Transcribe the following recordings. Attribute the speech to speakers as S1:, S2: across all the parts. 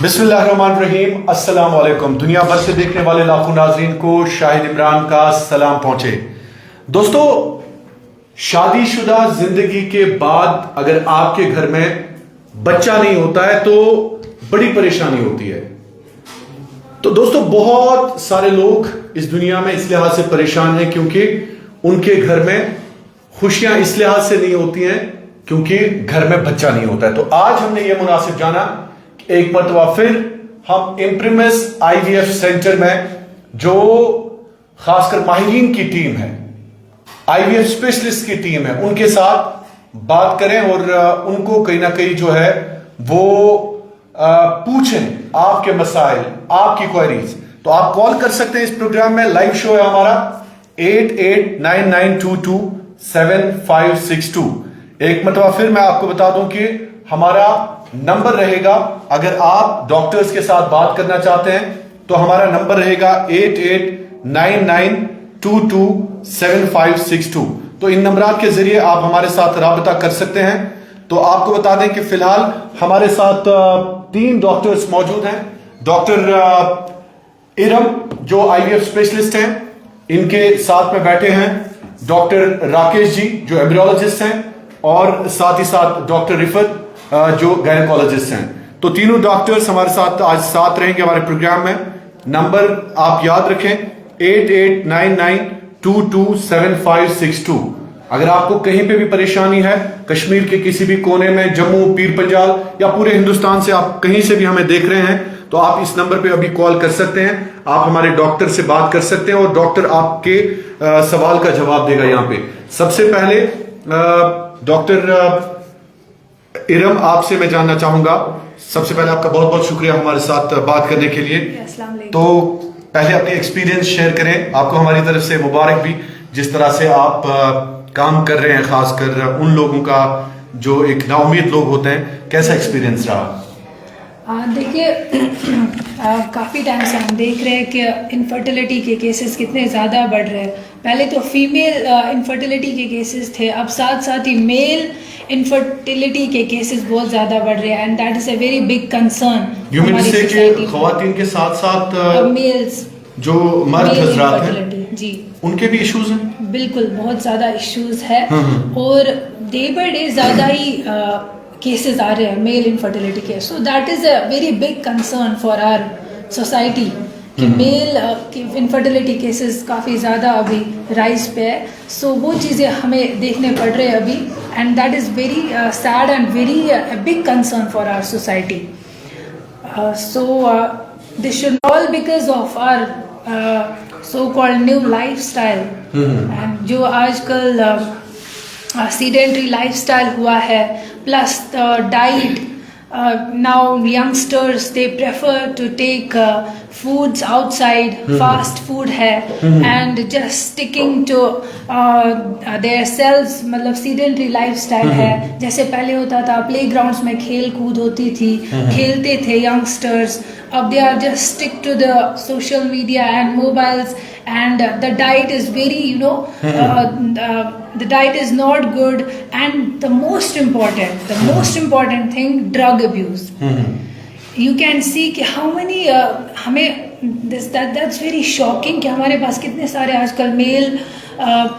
S1: बिस्मिल्लाहिर्रहमानिर्रहीम, अस्सलाम वालेकुम। दुनिया भर से देखने वाले लाखों नाजरीन को शाहिद इमरान का सलाम पहुंचे। दोस्तों, शादीशुदा जिंदगी के बाद अगर आपके घर में बच्चा नहीं होता है तो बड़ी परेशानी होती है। तो दोस्तों, बहुत सारे लोग इस दुनिया में इस लिहाज से परेशान हैं क्योंकि उनके घर में खुशियां इस लिहाज से नहीं होती हैं क्योंकि घर में बच्चा नहीं होता है। तो आज हमने ये मुनासिब जाना कि एक मरतबा फिर हम इम्प्रिमस आईवीएफ सेंटर में, जो खासकर माहिरीन की टीम है, आईवीएफ स्पेशलिस्ट की टीम है, उनके साथ बात करें और उनको कहीं ना कहीं जो है वो पूछें आपके मसाइल, आपकी क्वेरीज। तो आप कॉल कर सकते हैं। इस प्रोग्राम में लाइव शो है हमारा 8899227562। एक मतलब फिर मैं आपको बता दूं कि हमारा नंबर रहेगा, अगर आप डॉक्टर्स के साथ बात करना चाहते हैं तो हमारा नंबर रहेगा 8899227562। तो इन नंबरात के जरिए आप हमारे साथ राबता कर सकते हैं। तो आपको बता दें कि फिलहाल हमारे साथ 3 डॉक्टर्स मौजूद हैं। डॉक्टर इरम जो आईवीएफ स्पेशलिस्ट हैं, इनके साथ में बैठे हैं डॉक्टर राकेश जी जो एम्ब्रियोलॉजिस्ट हैं, और साथ ही साथ डॉक्टर रिफत जो गायनेकोलॉजिस्ट हैं। तो तीनों डॉक्टर्स हमारे साथ आज साथ रहेंगे हमारे प्रोग्राम में। नंबर आप याद रखें 8899227562। अगर आपको कहीं पे भी परेशानी है, कश्मीर के किसी भी कोने में, जम्मू, पीर पंजाल या पूरे हिंदुस्तान से आप कहीं से भी हमें देख रहे हैं, तो आप इस नंबर पे अभी कॉल कर सकते हैं। आप हमारे डॉक्टर से बात कर सकते हैं और डॉक्टर आपके सवाल का जवाब देगा। यहाँ पे सबसे पहले डॉक्टर इरम, आपसे मैं जानना चाहूंगा, सबसे पहले आपका बहुत बहुत शुक्रिया हमारे साथ बात करने के लिए। तो पहले अपनी एक्सपीरियंस शेयर करें। आपको हमारी तरफ से मुबारक भी, जिस तरह से आप काम कर रहे हैं, खासकर उन लोगों का जो एक नाउम्मीद लोग होते हैं। कैसा एक्सपीरियंस रहा?
S2: देखिए, काफ़ी टाइम से हम देख रहे हैं कि इनफर्टिलिटी के केसेस कितने ज़्यादा बढ़ रहे हैं। पहले तो फीमेल इनफर्टिलिटी के केसेस थे, अब साथ साथ ही मेल इनफर्टिलिटी के केसेस बहुत ज़्यादा बढ़ रहे हैं, and that is a very big concern.
S1: You mean से कि ख़वातीन के साथ साथ मेल्स जो मर्द हज़रात हैं,
S2: जी,
S1: उनके भी इश्यूज हैं?
S2: बिल्कुल, बहुत ज़्यादा इश्यूज है और डे बाय डे ज़्यादा ही केसेस आ रहे हैं मेल इनफर्टिलिटी के। So that is a very big concern for our society कि मेल इनफर्टिलिटी केसेस काफ़ी ज़्यादा अभी राइज पे है। सो वो चीज़ें हमें देखने पड़ रहे हैं अभी, and that is very sad and very big concern for our society. So this should all because of our so called new lifestyle, and जो आजकल sedentary lifestyle हुआ है, plus the diet. Now youngsters, they prefer to take foods outside, fast food है, and just sticking to their selves, मतलब sedentary lifestyle है। जैसे पहले होता था playgrounds में खेल कूद होती थी, खेलते थे youngsters, अब they are just stick to the social media and mobiles, and the diet is very, the diet is not good, and the most important thing, drug abuse. You can see कि how many हमें that's very shocking कि हमारे पास कितने सारे आजकल mail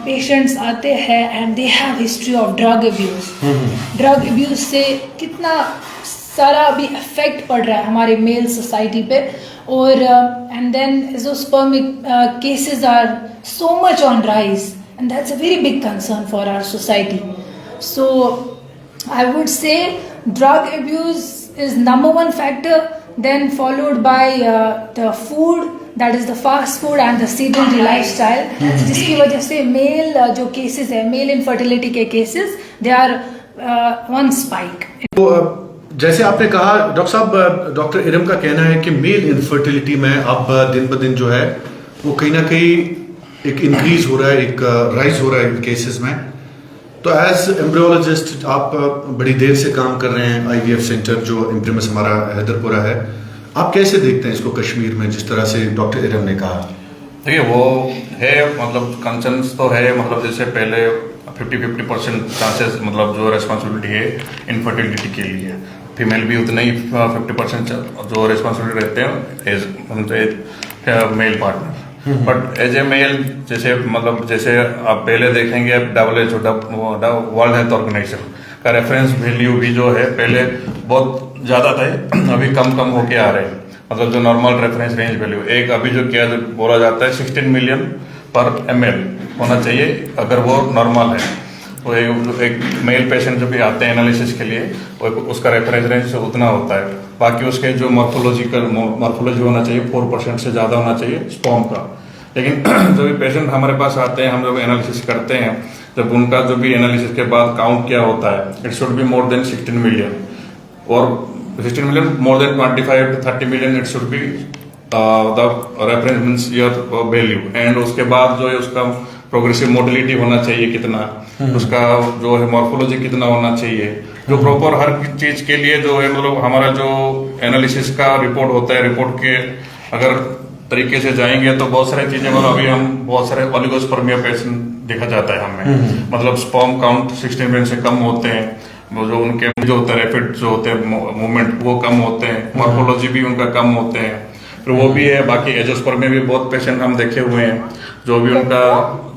S2: patients आते हैं and they have history of drug abuse. Drug abuse से कितना सारा अभी इफेक्ट पड़ रहा है हमारे मेल सोसाइटी पे, और and then azoospermic cases are so much on rise, and that's a very big concern for our society. So I would say drug abuse is number one factor, then followed by the food, that is the fast food and the sedentary lifestyle, जिसकी वजह से mail जो cases है, mail infertility के cases, they are one spike.
S1: तो जैसे आपने कहा डॉक्टर साहब, डॉक्टर इरम का कहना है कि मेल इनफर्टिलिटी में अब दिन ब दिन जो है वो कहीं ना कहीं एक इंक्रीज हो रहा है, एक राइज हो रहा है केसेस में। तो एज एम्ब्रियोलॉजिस्ट आप बड़ी देर से काम कर रहे हैं आईवीएफ सेंटर जो इम्प्रिमस हमारा हैदरपुरा है, आप कैसे देखते हैं इसको कश्मीर में, जिस तरह से डॉक्टर इरम ने कहा?
S3: देखिए, वो है, मतलब कंसर्न्स तो है, मतलब जैसे पहले 50-50% चांसेस, मतलब जो रेस्पॉन्सिबिलिटी है इनफर्टिलिटी के लिए, फीमेल भी उतने ही 50% जो रिस्पॉन्सिबिलिटी रहते हैं as male partner. But as a male जैसे आप पहले देखेंगे WHO वर्ल्ड हेल्थ ऑर्गेनाइजेशन का रेफरेंस वैल्यू भी जो है पहले बहुत ज्यादा थे, अभी कम होके आ रहे हैं। मतलब जो नॉर्मल रेफरेंस रेंज वैल्यू एक अभी जो बोला जाता है 16 मिलियन पर ml होना चाहिए अगर वो नॉर्मल है। तो एक मेल पेशेंट जो भी आते हैं एनालिसिस के लिए उसका रेफरेंस रेंज उतना होता है। बाकी उसके जो मॉर्फोलॉजी होना चाहिए 4% से ज़्यादा होना चाहिए स्पर्म का। लेकिन जो भी पेशेंट हमारे पास आते हैं, हम जब एनालिसिस करते हैं, जब उनका जो भी एनालिसिस के बाद काउंट क्या होता है, it should be more than 16 million और 16 million more than 25 to 30 million it should be the reference means your value. And उसके बाद जो है उसका प्रोग्रेसिव मोटिलिटी होना चाहिए कितना, उसका जो है मॉर्फोलॉजी कितना होना चाहिए, जो प्रॉपर हर चीज के लिए जो है मतलब हमारा जो एनालिसिस का रिपोर्ट होता है, रिपोर्ट के अगर तरीके से जाएंगे तो बहुत सारी चीजें मतलब अभी हम बहुत सारे ओलिगोस्पर्मिया पेशेंट देखा जाता है हमें, मतलब स्पर्म काउंट 16 मिलियन से कम होते हैं, वो जो उनके जो होता है रैपिड जो होते हैं मूवमेंट वो कम होते हैं, मॉर्फोलॉजी भी उनका कम होते हैं। फिर वो भी है, बाकी एजोस्पर्मिया भी बहुत पेशेंट हम देखे हुए हैं जो भी उनका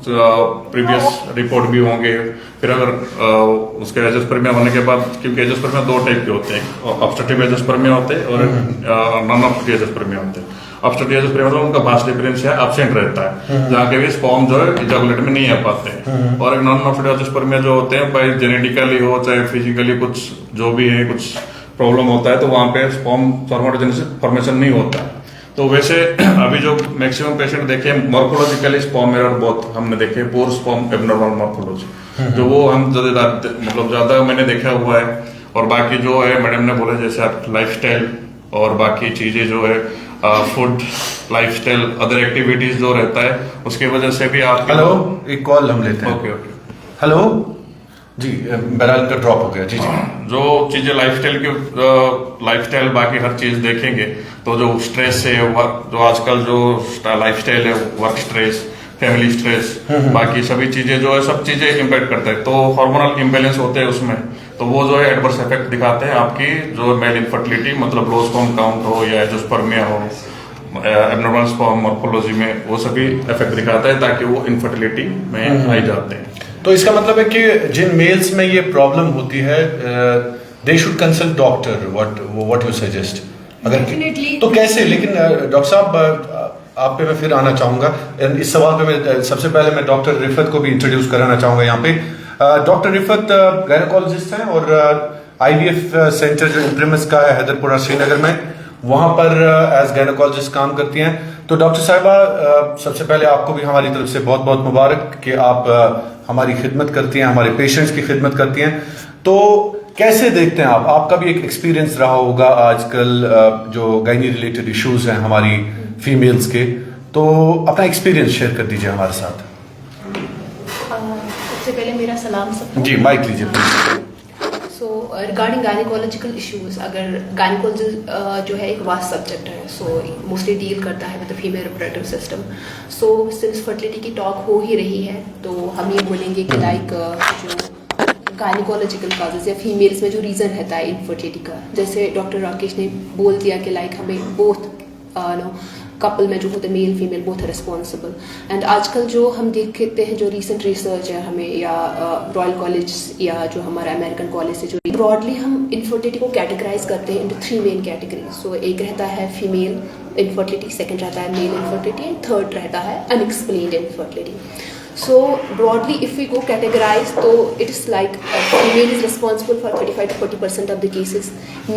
S3: प्रीवियस रिपोर्ट भी होंगे। फिर अगर उसके एजोस्पर्मिया होने के बाद, क्योंकि एजोस्पर्मिया 2 टाइप के होते हैं, ऑब्स्ट्रक्टिव एजोस्पर्मिया होते हैं और नॉन ऑब्स्ट्रक्टिव एजोस्पर्मिया होते हैं। ऑब्स्ट्रक्टिव एजोस्पर्मिया मतलब उनका भास्ट डिफरेंस है, एब्सेंट रहता है, जहाँ के भी स्पर्म जो है इजैकुलेट में नहीं आ पाते हैं। और एक नॉन ऑब्स्ट्रक्टिव एजोस्पर्मिया जो होते हैं भाई जेनेटिकली हो चाहे फिजिकली कुछ जो भी है कुछ प्रॉब्लम होता है तो वहाँ पे स्पर्म स्पर्मेटोजेनेसिस फॉर्मेशन नहीं होता है। तो वैसे अभी जो मैक्सिमम पेशेंट देखे मॉर्फोलॉजिकली स्पर्म एरर बहुत हमने देखे, पोर स्पर्म एब्नॉर्मल मॉर्फोलॉजी जो वो हम मतलब ज्यादा मैंने देखा हुआ है। और बाकी जो है मैडम ने बोला जैसे लाइफस्टाइल और बाकी चीजें जो है फूड लाइफस्टाइल अदर एक्टिविटीज जो रहता है उसकी वजह से भी आप।
S1: हेलो, एक कॉल हम लेते हैं।
S3: ओके
S1: हेलो जी, बहरहाल का ड्रॉप हो गया जी।
S3: जो चीजें लाइफस्टाइल बाकी हर चीज देखेंगे तो जो स्ट्रेस है जो आजकल जो लाइफस्टाइल है, वर्क स्ट्रेस, फैमिली स्ट्रेस, बाकी सभी चीजें जो है सब चीजें इम्पैक्ट करते हैं। तो हार्मोनल इम्बैलेंस होते हैं उसमें, तो वो जो है एडवर्स इफेक्ट दिखाते हैं आपकी जो मेल इनफर्टिलिटी मतलब लो स्पर्म काउंट हो या एंजियोस्पर्मिया हो, एब्नॉर्मल स्पर्म मॉर्फोलॉजी में वो सभी इफेक्ट दिखाता है ताकि वो इनफर्टिलिटी में आई जाते हैं।
S1: तो इसका मतलब है कि जिन मेल्स में ये प्रॉब्लम होती है दे should consult doctor, what you suggest? अगर
S2: Definitely.
S1: तो कैसे? लेकिन डॉक्टर साहब आप पे मैं फिर आना चाहूंगा इस सवाल पे। मैं सबसे पहले मैं डॉक्टर रिफत को भी इंट्रोड्यूस कराना चाहूंगा यहाँ पे। डॉक्टर रिफत गायनेकोलॉजिस्ट हैं और IVF सेंटर जो इम्प्रेमिस का है हैदरपुरा श्रीनगर में, वहां पर एज गायनेकोलॉजिस्ट काम करती हैं। तो डॉक्टर साहिबा सबसे पहले आपको भी हमारी तरफ से बहुत बहुत मुबारक कि आप हमारी खिदमत करती हैं, हमारे पेशेंट्स की खिदमत करती हैं। तो कैसे देखते हैं आप? आपका भी एक एक्सपीरियंस रहा होगा आजकल जो गायनी रिलेटेड इश्यूज हैं हमारी फीमेल्स के, तो अपना एक्सपीरियंस शेयर कर दीजिए हमारे साथ।
S4: सबसे पहले मेरा सलाम सबको।
S1: जी, माइक लीजिए please.
S4: So regarding gynaecological issues, अगर गायनेकोलॉजी जो है एक वास्ट सब्जेक्ट है, सो मोस्टली डील करता है with the female reproductive system. So since fertility की टॉक हो ही रही है तो हम ये बोलेंगे कि लाइक जो गायनेकोलॉजिकल काजेज या फीमेल्स में जो रीज़न रहता है इनफर्टिलिटी का, जैसे डॉक्टर राकेश ने बोल दिया कि लाइक हमें बोथ कपल में जो होते हैं मेल फीमेल बोथ है रिस्पॉन्सिबल। एंड आजकल जो हम देखते हैं जो रीसेंट रिसर्च है हमें या रॉयल कॉलेज या जो हमारा अमेरिकन कॉलेज से जो ब्रॉडली हम इनफर्टिलिटी को कैटेगराइज करते हैं इनटू 3 मेन कैटेगरी। सो एक रहता है फीमेल इनफर्टिलिटी, सेकंड रहता है मेल इनफर्टिलिटी एंड थर्ड रहता है unexplained infertility. So broadly if we go categorize, so it is like female is responsible for 35 to 40% of the cases,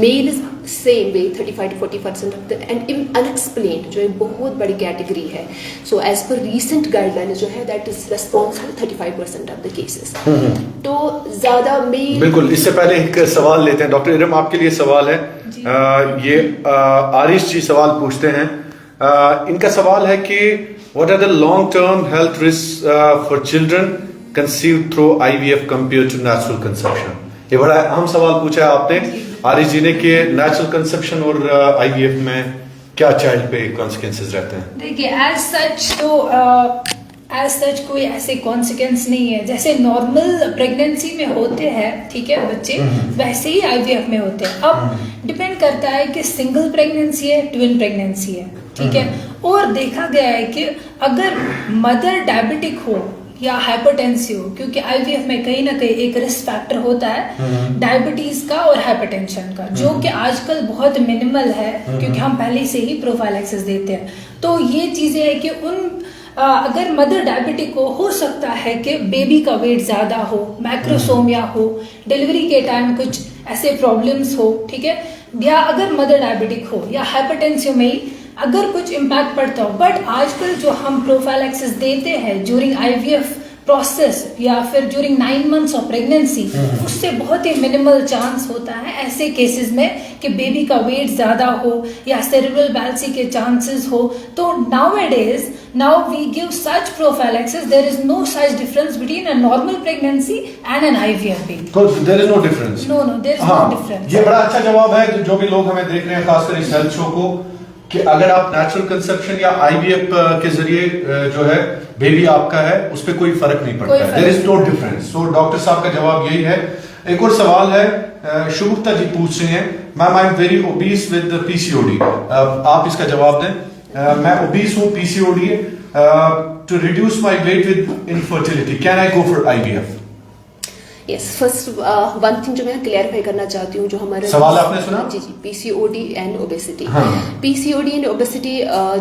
S4: male is same way 35 to 40% of the, and even unexplained जो एक बहुत बड़ी category है। So as per recent guidelines जो है that is responsible 35% of the cases। तो ज्यादा mail.
S1: बिल्कुल, इससे पहले एक सवाल लेते हैं। डॉक्टर इरम आपके लिए सवाल है। ये आरिश जी सवाल पूछते हैं। इनका सवाल है कि what are the long-term health risks for children conceived through IVF compared to natural conception? ये बड़ा अहम सवाल पूछा है आपने आरिश जी ने कि नेचुरल कंसेप्शन और IVF में क्या चाइल्ड पे कॉन्सिक्वेंसेस रहते हैं?
S2: देखिए एज सच तो एज सच कोई ऐसे कॉन्सिक्वेंस नहीं है, जैसे नॉर्मल प्रेगनेंसी में होते हैं, ठीक है, बच्चे वैसे ही आईवीएफ में होते हैं। अब डिपेंड करता है कि सिंगल प्रेगनेंसी है, ट्विन प्रेगनेंसी है, ठीक है। और देखा गया है कि अगर मदर डायबिटिक हो या हाइपरटेंसिव हो, क्योंकि आईवीएफ में कहीं ना कहीं एक रिस्क फैक्टर होता है डायबिटीज का और हाइपरटेंशन का, जो कि आजकल बहुत मिनिमल है क्योंकि हम पहले से ही प्रोफाइलैक्सिस देते हैं। तो ये चीजें है कि अगर मदर डायबिटिक हो सकता है कि बेबी का वेट ज्यादा हो, मैक्रोसोमिया हो, डिलीवरी के टाइम कुछ ऐसे प्रॉब्लम्स हो, ठीक है, या अगर मदर डायबिटिक हो या हाइपरटेंसिव में ही अगर कुछ इम्पैक्ट पड़ता हो। बट आजकल जो हम प्रोफाइलैक्सिस देते हैं ज्यूरिंग आईवीएफ प्रोसेस या फिर ज्यूरिंग 9 months ऑफ प्रेगनेंसी, उससे बहुत ही मिनिमल चांस होता है ऐसे केसेस में कि बेबी का वेट ज्यादा हो या सेरेब्रल पैल्सी के चांसेस हो। तो now we give such prophylaxis, there is no such difference between a normal pregnancy and an IVF baby.
S1: So there is no difference.
S2: No, there is no difference.
S1: ये बड़ा अच्छा जवाब है जो भी लोग हमें देख रहे हैं, खासकर इस हेल्थ शो को, कि अगर आप नेचुरल कंसेप्शन या आईवीएफ के जरिए जो है बेबी आपका है, उस पर कोई फर्क नहीं पड़ता है। There is no difference. So doctor साहब का जवाब यही है। एक और सवाल है, शुभुक्ता जी पूछ रहे हैं, ma'am I am very obese with PCOD, आप इसका जवाब दें। मैं ओबीस हूँ, पीसीओडी है, to reduce my weight with infertility, can I go for IVF?
S4: Yes, first one thing जो मैं क्लियरिफाई करना चाहती हूँ, जो हमारा
S1: सवाल आपने सुना?
S4: जी, PCOD and obesity. PCOD and obesity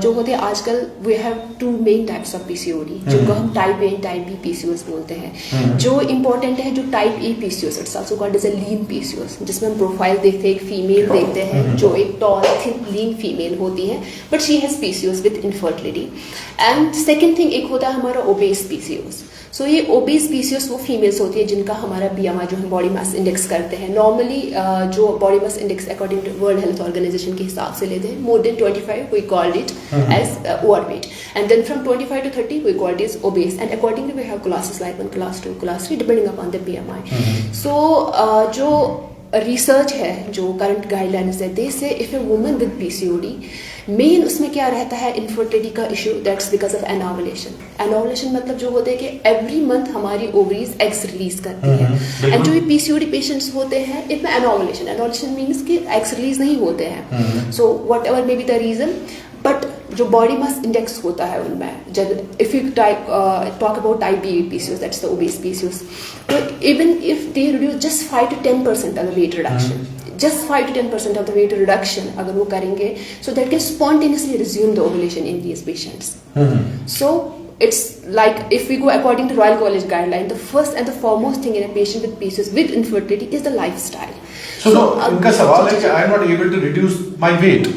S4: जो होते हैं आजकल, we have 2 main types of PCOD, जिनको हम type A and type B PCOS बोलते हैं। जो इंपॉर्टेंट है, जो type A PCOS, it's also called as a lean PCOS, जिसमें हम प्रोफाइल देखते हैं, एक फीमेल देखते हैं जो एक टॉल थिन लीन फीमेल होती है, but she has PCOS with infertility. And second thing एक होता है हमारा ओबेस पीसीओएस। सो ये ओबेस पीसीओएस वो फीमेल्स होती है जिनका हमारा बीएमआई जो हम बॉडी मास इंडेक्स करते हैं, नॉर्मली जो body mass index according to World health Organization के हिसाब से लेते हैं, more than 25 we called it as overweight, and then from 25 to 30 we called it obese, and accordingly we have classes like 1, class 2, class 3 depending upon the BMI. So जो research है, जो current guidelines है, they say if a woman with PCOD, main उसमें क्या रहता है, infertility का issue, that's because of एनोवुलेशन। एनोवुलेशन मतलब जो होते हैं कि एवरी मंथ हमारी ओवरीज एग्स रिलीज करती है, एंड जो ये पीसीओडी पेशेंट्स होते हैं, इनमें एनोवुलेशन मीन्स कि एग्स रिलीज नहीं होते हैं। So whatever may be the reason, but जो बॉडी मास इंडेक्स होता है उनमें, जब if you talk about type B PCOS, that's the obese PCOS, तो even if they reduce just 5 to 10% of the weight reduction, just 5 to 10% of the weight reduction अगर वो करेंगे, so that can spontaneously resume the ovulation in these patients. So it's like if we go according to Royal College guideline, the first and the foremost thing in a patient with PCOS with infertility is the lifestyle.
S1: So इनका सवाल है कि I am not able to reduce my weight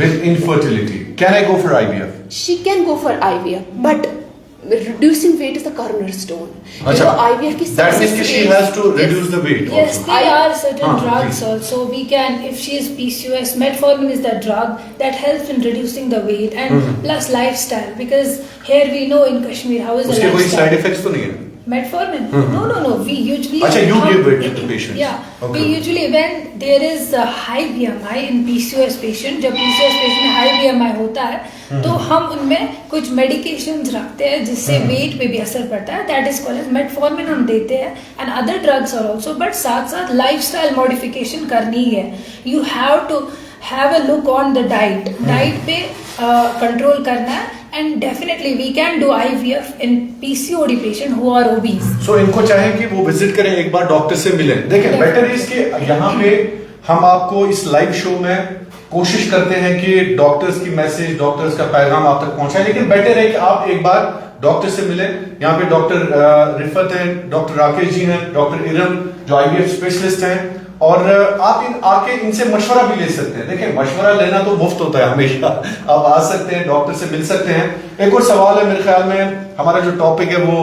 S1: with infertility. Can I go for IVF?
S4: She can go for IVF, but reducing weight is the cornerstone.
S1: अच्छा,
S4: IVF की
S1: that means she has to reduce the weight also.
S2: Yes, there are certain drugs
S1: please.
S2: also. We can, if she is PCOS, metformin is the drug that helps in reducing the weight, and plus lifestyle, because here we know in Kashmir how is the
S1: उसके कोई
S2: lifestyle.
S1: side effects तो नहीं है?
S2: Metformin? No. We usually.
S1: अच्छा, you give it to the patient.
S2: Yeah.
S1: Okay.
S2: We usually, when there is a high BMI in PCOS patient, जब PCOS patient में high BMI होता है, तो हम उनमें कुछ medications रखते हैं जिससे weight पे भी असर पड़ता है. That is called as metformin हम देते हैं, and other drugs are also. But साथ साथ lifestyle modification करनी है. You have to have a look on the diet. Diet पे control करना है. And definitely we can do IVF in PCOD patient who are obese.
S1: So इनको चाहे कि वो विजिट करें, एक बार डॉक्टर से मिलें। देखें, बेटर इज कि यहाँ पे हम आपको इस लाइव शो में कोशिश करते हैं कि डॉक्टर्स की मैसेज, डॉक्टर्स का पैगाम आप तक पहुंचाएं, लेकिन बेटर है कि आप एक बार डॉक्टर से मिलें। यहाँ पे डॉक्टर रिफत हैं, डॉक्टर राकेश जी हैं, डॉक्टर इरम जो IVF स्पेशलिस्ट हैं, और आप आके इनसे मशवरा भी ले सकते हैं। देखिए, मशवरा लेना तो मुफ्त होता है हमेशा, आप आ सकते हैं, डॉक्टर से मिल सकते हैं। एक और सवाल है, मेरे ख्याल में हमारा जो टॉपिक है वो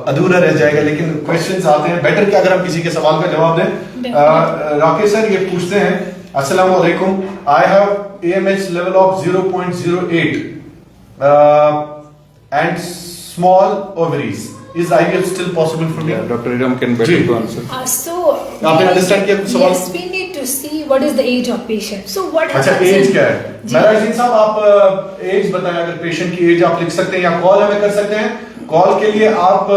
S1: अधूरा रह जाएगा, लेकिन क्वेश्चंस आते हैं, बेटर कि अगर हम किसी के सवाल का जवाब दें। राकेश सर ये पूछते हैं, अस्सलाम वालेकुम, I have AMH level of 0.08 and small ovaries, is IVF still possible for me?
S3: Yeah, Dr. Iram can better to answer.
S2: So
S1: आपने understand किया सवाल?
S2: yes, we need to to see what is the age of patient. So what
S1: अच्छा,
S2: happens
S1: as
S2: in-
S1: क्या है?
S2: जी।
S1: महराज साहब, आप as बताएं, अगर पेशेंट की एज आप लिख सकते हैं या कॉल हमें कर सकते हैं। कॉल के लिए आप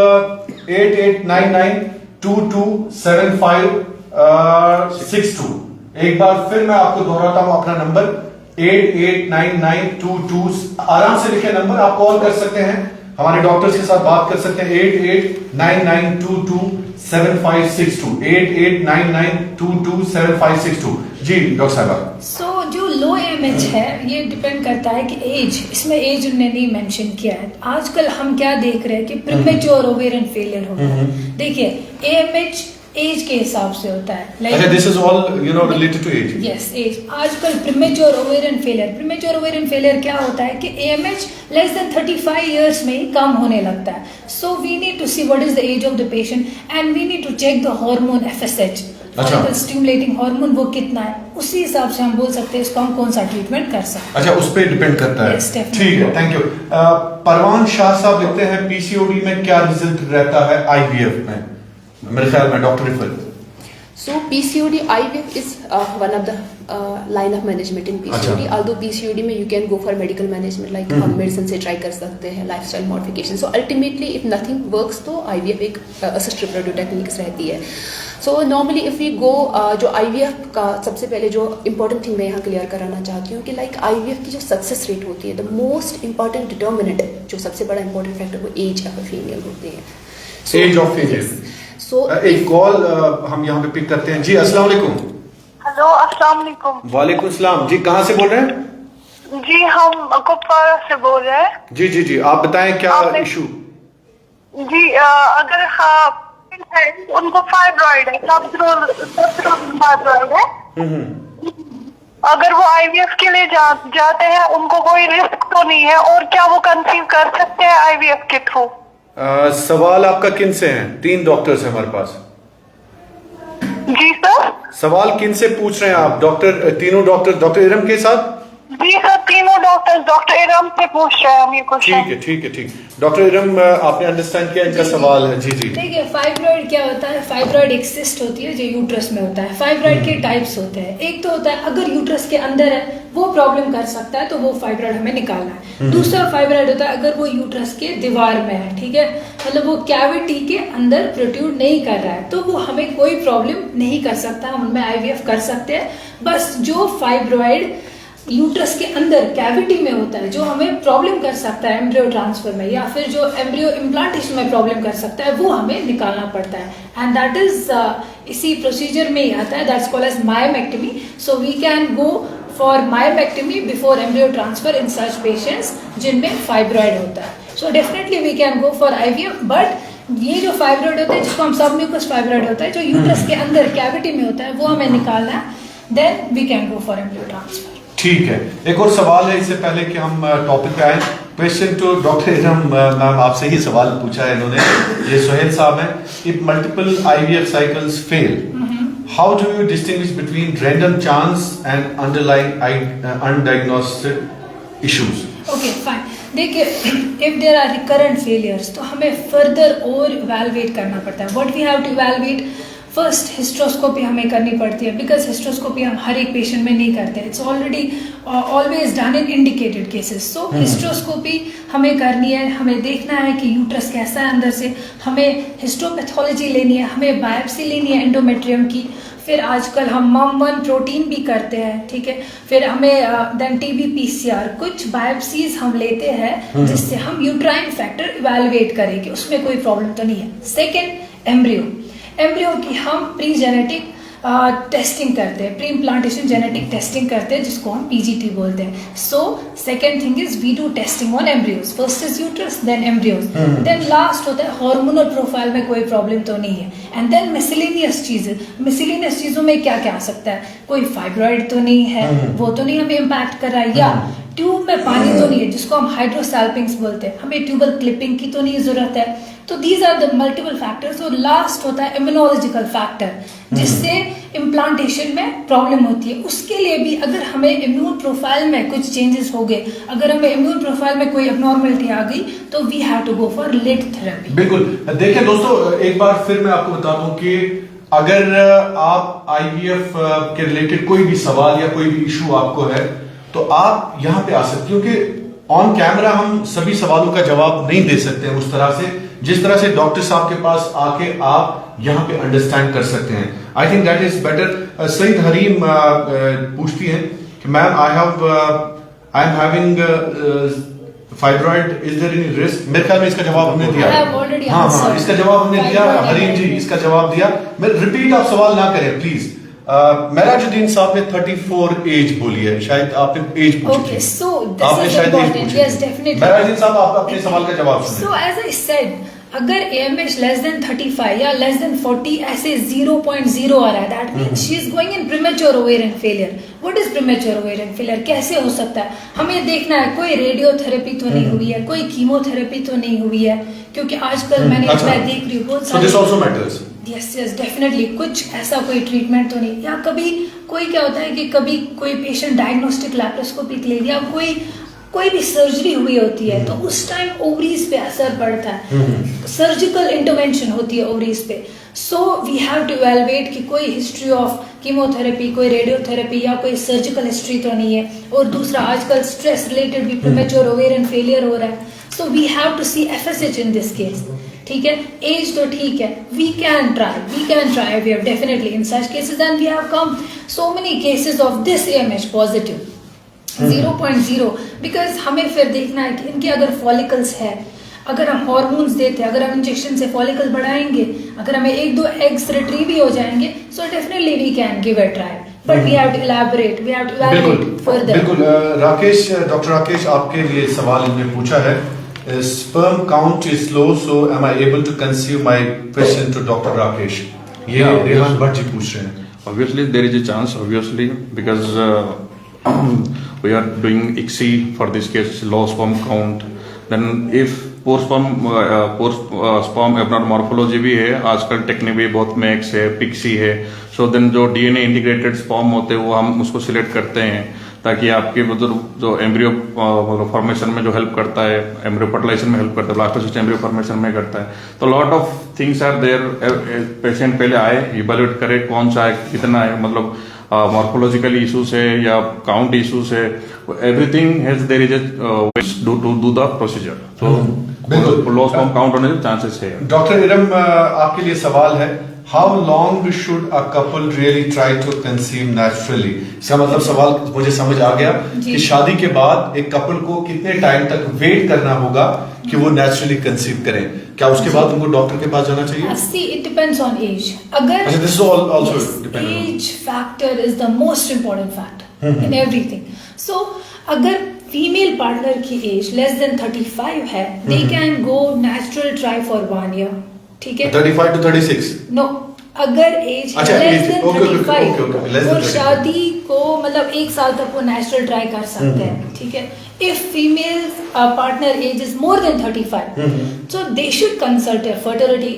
S1: 8899227562। एक बार फिर मैं आपको दोहराता हूं अपना नंबर 889922। आराम से लिखे नंबर, आप कॉल कर सकते हैं, हमारे डॉक्टर्स के साथ बात कर सकते हैं। 8899227562 8899227562। जी डॉक्टर साहब।
S2: सो जो लो AMH है ये डिपेंड करता है कि एज, इसमें एज उन्होंने नहीं मेंशन किया है। आजकल हम क्या देख रहे हैं कि प्रीमेच्योर ओवेरियन फेलियर होता है। देखिए AMH एज के हिसाब से होता है,
S1: अच्छा, this is all related to age.
S2: Yes, age. आजकल प्रीमेच्योर ओवेरियन फेलियर क्या होता है कि AMH लेस देन 35 इयर्स में ही कम होने लगता है। So we need to see what is the age of the patient and we need to check the hormone FSH, follicle stimulating hormone, वो कितना है, उसी हिसाब से हम बोल सकते हैं इसको हम कौन सा ट्रीटमेंट कर सकते हैं।
S1: अच्छा, उस पे डिपेंड करता है।
S2: Yes, definitely.
S1: ठीक है, थैंक यू। परवान शाह साहब लिखते हैं PCOD में क्या रिजल्ट रहता है IVF में? मेरे ख्याल में doctor refer.
S4: So PCOD IVF is one of the line of management in PCOD.
S1: अच्छा।
S4: Although PCOD में you can go for medical management, like हम मेडिसिन से ट्राई कर सकते हैं, lifestyle modification. So ultimately if nothing works तो IVF एक assisted reproductive techniques रहती है। So normally if we go, जो IVF का सबसे पहले जो इंपॉर्टेंट थिंग मैं यहाँ क्लियर कराना चाहती हूँ कि लाइक IVF की जो सक्सेस रेट होती है, द मोस्ट इंपॉर्टेंट डिटर्मिनेंट, जो सबसे बड़ा इंपॉर्टेंट फैक्टर वो एज ऑफ फीमेल होती है।
S1: As of female.
S4: सो
S1: एक कॉल हम यहाँ पे पिक करते हैं। जी अस्सलाम वालेकुम।
S5: हेलो, अस्सलाम वालेकुम।
S1: वालेकुम सलाम। जी कहाँ से बोल रहे हैं?
S5: जी हम कुपवाड़ा से बोल रहे हैं।
S1: जी जी जी, आप बताएं क्या
S5: आपने-
S1: इशू?
S5: जी अगर उनको फाइब्रॉइड है, फाइब्रॉइड है, अगर वो IVF के लिए जाते हैं उनको कोई रिस्क तो नहीं है, और क्या वो कंसीव कर सकते हैं IVF के थ्रू?
S1: सवाल आपका किन से है? 3 डॉक्टर्स हैं हमारे पास।
S5: जी सर।
S1: सवाल किन से पूछ रहे हैं आप? तीनों डॉक्टर इरम के साथ?
S5: जी सर, तीनों डॉक्टर्स डॉक्टर इरम से पूछ रहे हैं हम ये क्वेश्चन।
S1: ठीक है। डॉक्टर इरम, आपने अंडरस्टैंड किया इनका सवाल है? जी जी।
S2: देखिए फाइब्रॉइड क्या होता है, फाइब्रॉइड एक सिस्ट होती है जो यूट्रस में होता है। फाइब्रॉइड के टाइप्स होते हैं, एक तो होता है अगर यूट्रस के अंदर है वो प्रॉब्लम कर सकता है तो वो फाइब्रॉइड हमें निकालना है। दूसरा फाइब्रॉइड होता है अगर वो यूट्रस के दीवार में है, ठीक है, मतलब वो कैविटी के अंदर प्रोट्रूड नहीं कर रहा है, तो वो हमें कोई प्रॉब्लम नहीं कर सकता, हम उनमें IVF कर सकते हैं। बस जो फाइब्रॉइड यूट्रस के अंदर कैविटी में होता है, जो हमें प्रॉब्लम कर सकता है एम्ब्रियो ट्रांसफर में या फिर जो एम्ब्रियो इम्प्लांटेशन में प्रॉब्लम कर सकता है, वो हमें निकालना पड़ता है। एंड दैट इज इसी प्रोसीजर में ही आता है, that's called as myomectomy. So we can go for myomectomy before embryo transfer in such patients जिनमें फाइब्रॉइड होता है। So definitely we can go for IVF, but ये जो फाइब्रॉइड होता है जिसको हम सबम्यूकस फाइब्रॉइड होता है, जो यूट्रस के अंदर कैविटी में होता है, वो हमें निकालना है, then we can go for embryo transfer.
S1: ठीक है, एक और सवाल है इससे पहले कि हम टॉपिक पे आए। Question to doctor Iram ma'am, आपसे ही सवाल पूछा है इन्होंने, ये सोहेल साहब हैं। If multiple IVF cycles fail, how do you distinguish between random chance and underlying undiagnosed issues?
S2: Okay fine. देखिए if there are recurrent failures तो हमें फर्दर और इवैल्यूएट करना पड़ता है। What we have to evaluate, first hysteroscopy हमें करनी पड़ती है, बिकॉज हिस्ट्रोस्कोपी हम हर एक पेशेंट में नहीं करते, it's already always done in indicated cases. So hysteroscopy हमें करनी है, हमें देखना है कि यूट्रस कैसा है अंदर से, हमें हिस्टोपैथोलॉजी लेनी है, हमें बायोप्सी लेनी है एंडोमेट्रियम की, फिर आजकल हम MUM1 प्रोटीन भी करते हैं, ठीक है, फिर हमें देन TB PCR, कुछ बायोप्सीज हम लेते हैं जिससे हम यूट्राइन फैक्टर इवैल्यूएट करें कि उसमें कोई प्रॉब्लम तो नहीं है। सेकेंड एम्ब्रियो की हम प्री जेनेटिक टेस्टिंग करते हैं, प्री इम्प्लांटेशन जेनेटिक टेस्टिंग करते हैं जिसको हम PGT बोलते हैं। So second thing is we do testing on embryos, first is uterus then embryos, then last होता है हार्मोनल प्रोफाइल में कोई प्रॉब्लम तो नहीं है, एंड देन मिसलेनियस चीजों में क्या क्या आ सकता है, कोई फाइब्रॉइड तो नहीं है, वो तो नहीं हमें इम्पैक्ट कर रहा है, या ट्यूब में पानी तो नहीं है जिसको हम हाइड्रोसैल्पिंग्स बोलते हैं, हमें ट्यूबल क्लिपिंग की तो नहीं जरूरत है। तो these are the multiple factors. और लास्ट होता है इम्यूनोलॉजिकल फैक्टर, जिससे इम्प्लांटेशन में प्रॉब्लम होती है। उसके लिए भी अगर हमें इम्यून प्रोफाइल में कुछ चेंजेस हो गए, अगर हमें इम्यून प्रोफाइल में कोई एबनॉर्मलिटी आ गई, तो we have to go for let therapy.
S1: बिल्कुल। देखिए दोस्तों, एक बार फिर मैं आपको बता दूं कि अगर आप आईवीएफ के रिलेटेड कोई भी सवाल या कोई भी इशू आपको है तो आप यहाँ पे आ सकते, क्योंकि ऑन कैमरा हम सभी सवालों का जवाब नहीं दे सकते हैं उस तरह से जिस तरह से डॉक्टर साहब के पास आके आप यहाँ पे अंडरस्टैंड कर सकते हैं. I think that is better. Sayeed Hareem पूछती हैं कि ma'am I am having fibroid, is there any risk? मेरे ख्याल में इसका जवाब हमने दिया. हाँ, इसका जवाब हमने दिया. हरीम जी इसका जवाब दिया. मैं रिपीट आप सवाल ना करें प्लीज. मेराजुद्दीन साहब ने 34 एज बोली है, शायद आपने एज पूछी.
S2: Okay, so this is important. Yes, definitely.
S1: Merajuddin साहब आप अपने सवाल का जवाब सुनिए.
S2: So as I said, अगर AMH less than 35 या less than 40 ऐसे 0.0 आ रहा है, that means she is going in premature ovarian failure. What is premature ovarian failure? कैसे हो सकता है? हमें देखना है कोई रेडियोथेरेपी तो नहीं हुई है, कोई कीमोथेरेपी तो नहीं हुई है, क्योंकि आजकल मैं देख रही हूँ बहुत सारे.
S1: So this also matters.
S2: Yes definitely. कुछ ऐसा कोई ट्रीटमेंट तो नहीं, या कभी कोई क्या होता है कि कभी कोई पेशेंट डायग्नोस्टिक लैप्रोस्कोपिक ले लिया, कोई भी सर्जरी हुई होती है तो उस टाइम ओवरीज पे असर पड़ता है, सर्जिकल इंटरवेंशन होती है ओवरीज पे. So we have to evaluate कि कोई हिस्ट्री ऑफ कीमोथेरेपी, कोई रेडियोथेरेपी या कोई सर्जिकल हिस्ट्री तो नहीं है. और दूसरा, आजकल स्ट्रेस रिलेटेड भी प्रीमेच्योर ओवेरियन फेलियर हो रहा है. So we have to see FSH in this case. ठीक है, एज तो ठीक है, we can try we have definitely in such cases and we have come so many cases of this AMH positive 0.0. Because हमें फिर देखना है कि इनके अगर फॉलिकल्स है, अगर हम हार्मोन्स देते हैं, अगर हम इंजेक्शन से फॉलिकल बढ़ाएंगे, अगर हमें 1-2 एग्स रिट्रीव भी हो जाएंगे, so definitely we can give a try. But we have to elaborate, we have to evaluate further.
S1: बिल्कुल. राकेश, डॉक्टर राकेश आपके लिए सवाल इन्होंने पूछा है. Sperm count is low, so am I able to conceive? My question to Dr. Rakesh. ये रेहान भट्ट जी पूछ रहे हैं.
S3: Obviously, there is a chance. Obviously, because we are doing ICSI for this case, low sperm count. Then, if poor sperm abnormal morphology भी है, आजकल technique भी बहुत max है, पिक्सी है. So then जो DNA integrated sperm होते हैं वो हम उसको सिलेक्ट करते हैं ताकि आपके जो एम्ब्रियो फॉर्मेशन में जो हेल्प करता है, एम्ब्रियो फर्टिलाइजेशन में हेल्प करता है, ब्लास्टोसिस्ट एम्ब्रियो फॉर्मेशन में करता है. तो lot of things are there. Patient पहले आए, इवैल्यूएट करे कौन सा है, कितना है, मतलब मॉर्फोलॉजिकल इश्यूज है या काउंट इश्यूज है, everything has there is to do the procedure. तो लो स्पर्म काउंट होने के चांसेस है.
S1: डॉक्टर इरम, आपके लिए सवाल है. How long should a couple really try to conceive naturally? इसका मतलब सवाल मुझे समझ आ गया कि शादी के बाद एक कपल को कितने टाइम तक वेट करना होगा कि वो नेचुरली कंसीव करें. क्या उसके बाद उनको डॉक्टर के पास जाना चाहिए?
S2: See, it depends on age. अगर
S1: this is also dependent on
S2: age factor is the most important factor in everything. So अगर फीमेल पार्टनर की एज लेस देन 35 है, they can go natural try for 1 year. ठीक है,
S1: 35 to 36.
S2: No, अगर as less than 35 और शादी को मतलब 1 साल तक वो नेचुरल ट्राई कर सकते हैं. ठीक है, if female partner age is more than 35, so they should consult a fertility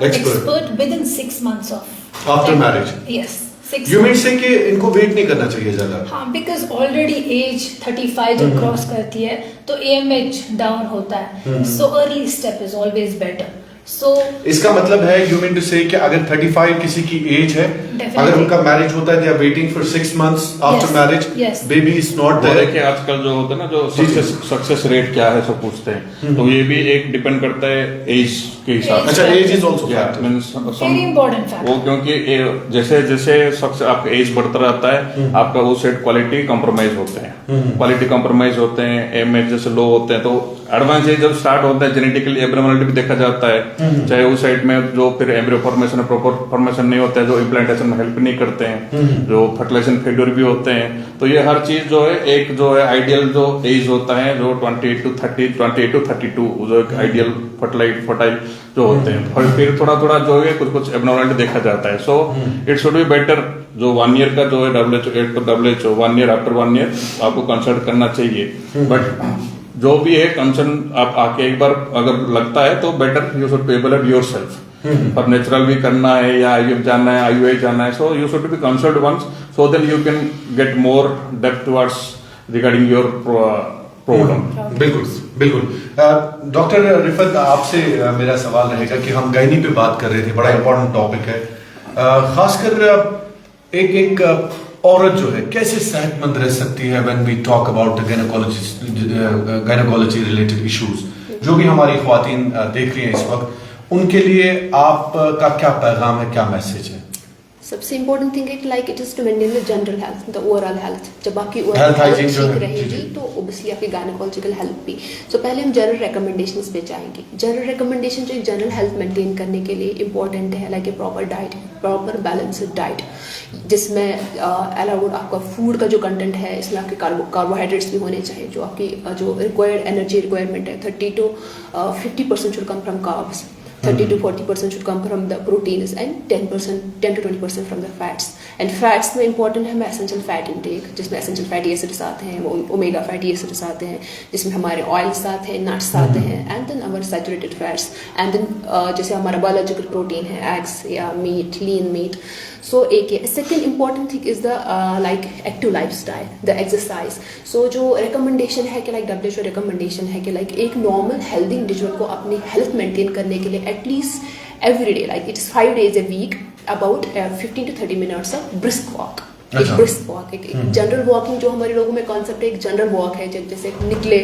S2: expert within 6 months of
S1: after marriage.
S2: Yes, 6
S1: you mean से कि इनको वेट नहीं करना चाहिए ज्यादा.
S2: हाँ, बिकॉज ऑलरेडी एज 35 जब क्रॉस करती है तो AMH डाउन होता है. So early step is always better. So,
S1: इसका मतलब है यू मीन टू से कि अगर 35 किसी की एज है, अगर उनका मैरिज होता है, they are waiting for 6 months after marriage, baby is not there.
S3: देखिए आजकल जो होता है ना, जो सक्सेस रेट क्या है सब पूछते हैं, तो ये भी एक डिपेंड करता है एज के हिसाब.
S1: अच्छा, age is also
S2: very important factor.
S3: वो क्योंकि जैसे जैसे आपका एज बढ़ता रहता है, आपका वो सेट क्वालिटी कॉम्प्रोमाइज होते हैं, क्वालिटी कॉम्प्रोमाइज होते हैं, AMH जैसे लो होते हैं. तो एडवांस एज जब स्टार्ट होता है, जेनेटिकली एब्नॉर्मलिटी भी देखा जाता है, चाहे उस साइड में जो फिर एम्ब्रियो फॉर्मेशन है, प्रॉपर फॉर्मेशन नहीं होता है, जो इम्प्लांटेशन में हेल्प नहीं करते हैं, जो फर्टिलाइजेशन फेल्योर भी होते हैं. तो ये हर चीज जो है, एक जो है आइडियल जो एज होता है, जो 28 to 32 जो एक आइडियल फर्टाइल जो होते हैं, और फिर थोड़ा थोड़ा जो है कुछ एब्नॉर्मलिटी देखा जाता है. So it should be better. जो 1 year का जो है WHO 1 year आफ्टर 1 year आपको कंसल्ट करना चाहिए. बट जो भी है कंसर्न आप आके एक बार अगर लगता है तो better you should evaluate yourself. पर नेचुरल भी करना है या IVF जाना है, IUI जाना है, so you should be consult once, so then you can get more depth towards regarding your problem.
S1: बिल्कुल बिल्कुल. डॉक्टर रिफत, आपसे मेरा सवाल रहेगा कि हम गायनी पे बात कर रहे थे, बड़ा इंपॉर्टेंट टॉपिक है. खासकर एक औरत जो है कैसे सेहतमंद रह सकती है when we talk about the gynaecology related issues, जो भी हमारी ख्वातीन देख रही हैं इस वक्त, उनके लिए आपका क्या पैगाम है, क्या मैसेज है?
S4: सबसे इम्पोर्टेंट थिंग है कि like it is to maintain the general health, the overall health. जब आपकी
S1: Health
S4: ओवरऑल
S1: hygiene
S4: हेल्थ
S1: जो
S4: ठीक
S1: है,
S4: रहेगी
S1: जी, जी।
S4: तो ओब्वियसली आपकी गायनोकोलॉजिकल हेल्थ भी। सो पहले हम जनरल रिकमेंडेशंस पे जाएंगे। जनरल रिकमेंडेशन जो जनरल हेल्थ मेंटेन करने के लिए इंपॉर्टेंट है, like a proper diet, proper balanced diet, जिसमें अलाउड आपका फूड का जो कंटेंट है इसमें आपके कार्बोहाइड्रेट्स भी होने चाहिए। जो आपकी जो रिक्वायर्ड एनर्जी रिक्वायरमेंट है 30 to 50% should come from carbs, 30 to 40% should come from the proteins and 10 to 20% from the fats. And fats में important है essential fat intake, जिसमें essential fatty acids आते हैं, omega fatty acids आते हैं, जिसमें हमारे oils आते हैं, nuts आते हैं, and then our saturated fats, and then जैसे हमारा biological protein है eggs या meat, lean meat. So एक second important thing is the like active lifestyle, the exercise. So जो recommendation है कि like WHO recommendation है कि like एक normal healthy individual को अपनी health maintain करने के लिए at least every day, like it is 5 days a week, about 15 to 30 minutes of brisk walk. एक brisk walk, एक जनरल वॉकिंग जो हमारे लोगों में कॉन्सेप्ट है, एक जनरल वॉक है जैसे निकले।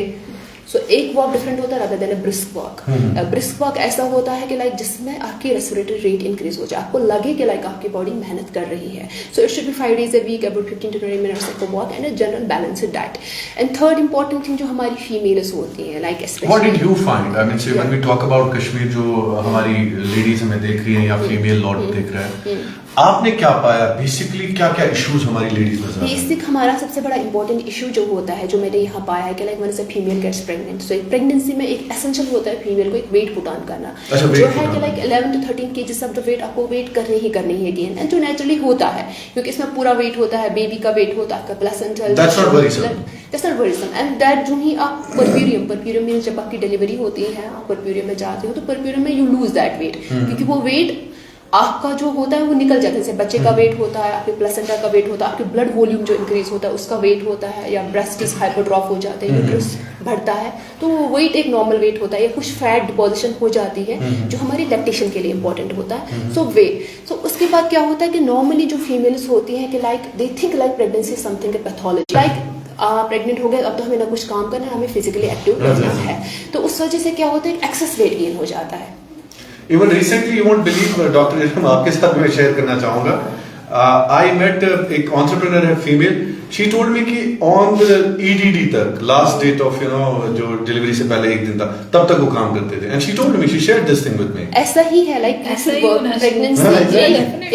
S4: सो एक वॉक डिफरेंट होता है रादर देन अ ब्रिस्क वॉक। ब्रिस्क वॉक ऐसा होता है कि लाइक जिसमें आपकी रेस्पिरेटरी रेट इंक्रीज हो जाए, आपको लगे कि लाइक आपकी बॉडी मेहनत कर रही है। So it should be 5 days a week, about 15 to 20 minutes of a walk and a general balanced diet. And third important thing जो हमारी फीमेल्स होती हैं, like
S1: What did you find? I mean, say when we talk about Kashmir, जो हमारी ladies हमें देख रही हैं या फीमेल लॉट देख रहा है, आपने क्या पाया बेसिकली, क्या क्या इश्यूज हमारी लेडीज में?
S4: बेसिक हमारा सबसे बड़ा इंपॉर्टेंट इशू जो होता है, जो मैंने यहाँ पाया है कि लाइक वन से फीमेल गेट्स प्रेग्नेंट। सो एक प्रेगनेंसी में एक एसेंशियल होता है फीमेल को एक वेट पुट ऑन करना, जो है कि like 11 to 13 kg of the weight आपको वेट करनी ही गेन, एंड जो नेचुरली होता है क्योंकि इसमें पूरा वेट होता है, बेबी का वेट होता है, आपका placental,
S1: That's not worrisome.
S4: That's not worrisome. And that जो ही आप परप्यूरियम मीन्स जब आपकी डिलीवरी होती है, आप परप्यूरियम में जाते हो तो परप्यूरियम में यू लूज दैट वेट, क्योंकि वो वेट आपका जो होता है वो निकल जाता है। जैसे बच्चे का वेट होता है, आपके प्लेसेंटा का वेट होता है, आपके ब्लड वॉल्यूम जो इंक्रीज होता है उसका वेट होता है, या ब्रेस्ट हाइपरट्रॉफ हो जाते हैं, यूट्रस बढ़ता है, तो वो वेट एक नॉर्मल वेट होता है, या कुछ फैट डिपोजिशन हो जाती है जो हमारी लैक्टेशन के लिए इंपॉर्टेंट होता है। सो उसके बाद क्या होता है कि नॉर्मली जो फीमेल्स होती हैं कि like they think like pregnancy something A pathology, like pregnant हो गए अब तो हमें ना कुछ काम करना है, हमें फिजिकली एक्टिव रहना है। तो उस वजह से क्या होता है, एक्सेस वेट गेन हो जाता है।
S1: Even recently you won't believe doctor Irham, आपके साथ मैं शेयर करना चाहूंगा, आई मेट एक एंटरप्रेन्योर है फीमेल, शी टोल्ड मी कि ऑन द ईडीडी तक, लास्ट डेट ऑफ जो डिलीवरी से पहले एक दिन था, तब तक वो काम करते थे, and she told me, she shared this thing with me.
S4: ऐसा ही है, लाइक प्रेगनेंसी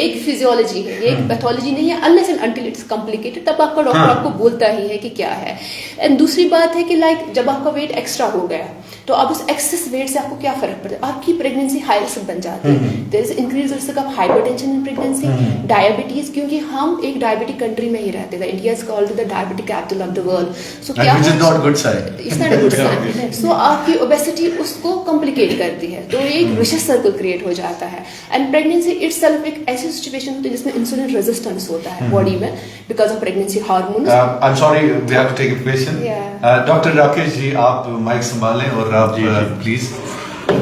S4: एक फिजियोलॉजी है, ये एक पैथोलॉजी नहीं है, unless and until it's complicated, तब आपका डॉक्टर आपको बोलता ही है कि क्या है। एंड दूसरी बात है कि लाइक जब आपका वेट एक्स्ट्रा हो गया तो अब उस एक्सेस वेट से आपको क्या फर्क पड़ता है, आपकी प्रेगनेंसी हाई रिस्क बन जाती है। There is increase risk of hypertension in pregnancy, diabetes, क्योंकि हम एक डायबिटिक कंट्री में ही रहते हैं, India is called the diabetic capital of the world. So क्या
S1: which is not good sign,
S4: it's not a good sign. So आपकी obesity उसको कॉम्प्लिकेट करती है, तो एक विशियस सर्कल क्रिएट हो जाता है। एंड प्रेगनेंसी इटसेल्फ एक ऐसी सिचुएशन होती है जिसमें इंसुलिन रेजिस्टेंस होता है बॉडी में because of pregnancy hormones.
S1: I am sorry, we have to take a question. Doctor Rakesh ji, आप माइक संभालें और आप please.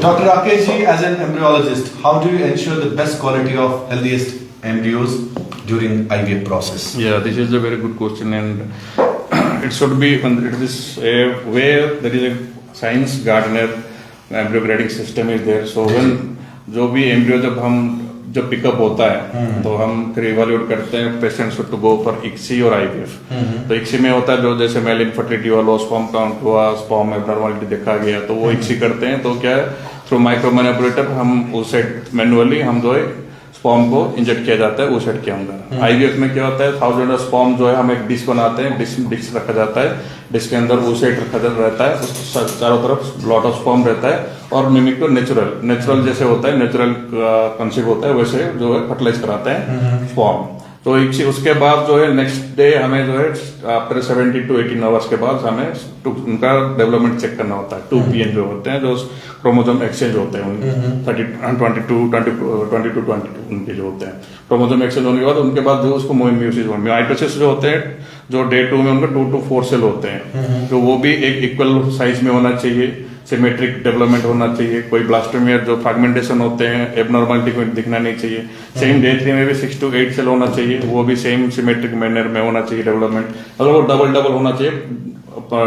S1: Dr. Rakesh ji, as an embryologist, how do you ensure the best quality of healthiest embryos during IVF process?
S3: Yeah, this is a very good question, and it should be it is a where there is a science Gardner embryo grading system is there. So when जो भी embryo जब pickup होता है तो हम evaluate करते हैं patients to go for ICSI और IVF। तो ICSI में होता है जो जैसे मेल इनफर्टिलिटी हुआ, स्पर्म काउंट हुआ, स्पर्म एब्नॉर्मलिटी देखा गया, तो वो ICSI करते हैं। तो क्या है, थ्रू माइक्रोमैनिपुलेटर हम उसे मैनुअली हम जो है स्पर्म को इंजेक्ट किया जाता है वो सेट के अंदर। IVF में क्या होता है, 1000 स्पर्म जो है हम एक डिश बनाते हैं, डिश रखा जाता है, डिश के अंदर वो सेट रखा रहता है, उसको चारों तरफ लॉट ऑफ स्पर्म रहता है, और मिमिक तो नेचुरल जैसे होता है, नेचुरल कंसीव होता है वैसे जो है फर्टिलाइज कराते हैं स्पर्म। तो उसके बाद जो है नेक्स्ट डे हमें जो है आफ्टर 17 to 18 आवर्स के बाद हमें उनका डेवलपमेंट चेक करना होता है। 2PN जो होते हैं, जो क्रोमोसोम एक्सचेंज होते हैं उनके 22 उनके जो होते हैं क्रोमोसोम एक्सचेंज होने के बाद उनके बाद जो उसको माइटोसिस जो होते हैं, जो डे 2 में उनका 2 to 4 सेल होते हैं, तो वो भी एक इक्वल साइज में होना चाहिए। सिमेट्रिक डेवलपमेंट होना चाहिए, कोई ब्लास्टोमियर जो फ्रैगमेंटेशन होते हैं एबनॉर्मलिटी को दिखना नहीं चाहिए। सेम डे 3 में भी 6 to 8 सेल होना चाहिए, वो भी सेम सिमेट्रिक मैनर में होना चाहिए डेवलपमेंट। अगर वो डबल होना चाहिए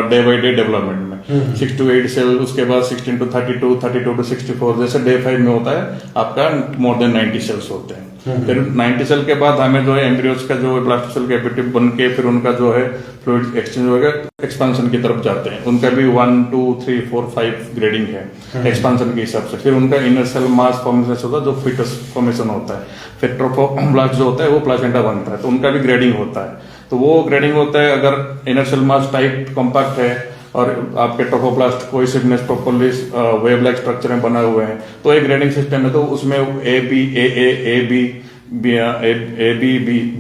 S3: डे बाई डे डेवलपमेंट में 6 to 8 सेल, उसके बाद 16 to 32, 32 to 64, जैसे डे 5 में होता है आपका मोर देन 90 सेल्स होते हैं। फिर 90 सेल के बाद हमें जो है एम्ब्रियोज का जो ब्लास्टोसेल कैपिटिव बन के फिर उनका जो है फ्लूइड एक्सचेंज वगैरह एक्सपांशन की तरफ जाते हैं। उनका भी 1, 2, 3, 4, 5 ग्रेडिंग है एक्सपांशन के हिसाब से। फिर उनका इनर सेल मास फॉर्मेशन होता है जो फीटस फॉर्मेशन होता है। फिर ट्रोफोब्लास्ट जो होता है वो प्लासेंटा बनता है, तो उनका भी ग्रेडिंग होता है। तो वो ग्रेडिंग होता है अगर inner cell mass tight compact है और आपके trophoblast cohesiveness properly wave like structure में बना हुए हैं, तो एक ग्रेडिंग सिस्टम है। तो उसमें ए बी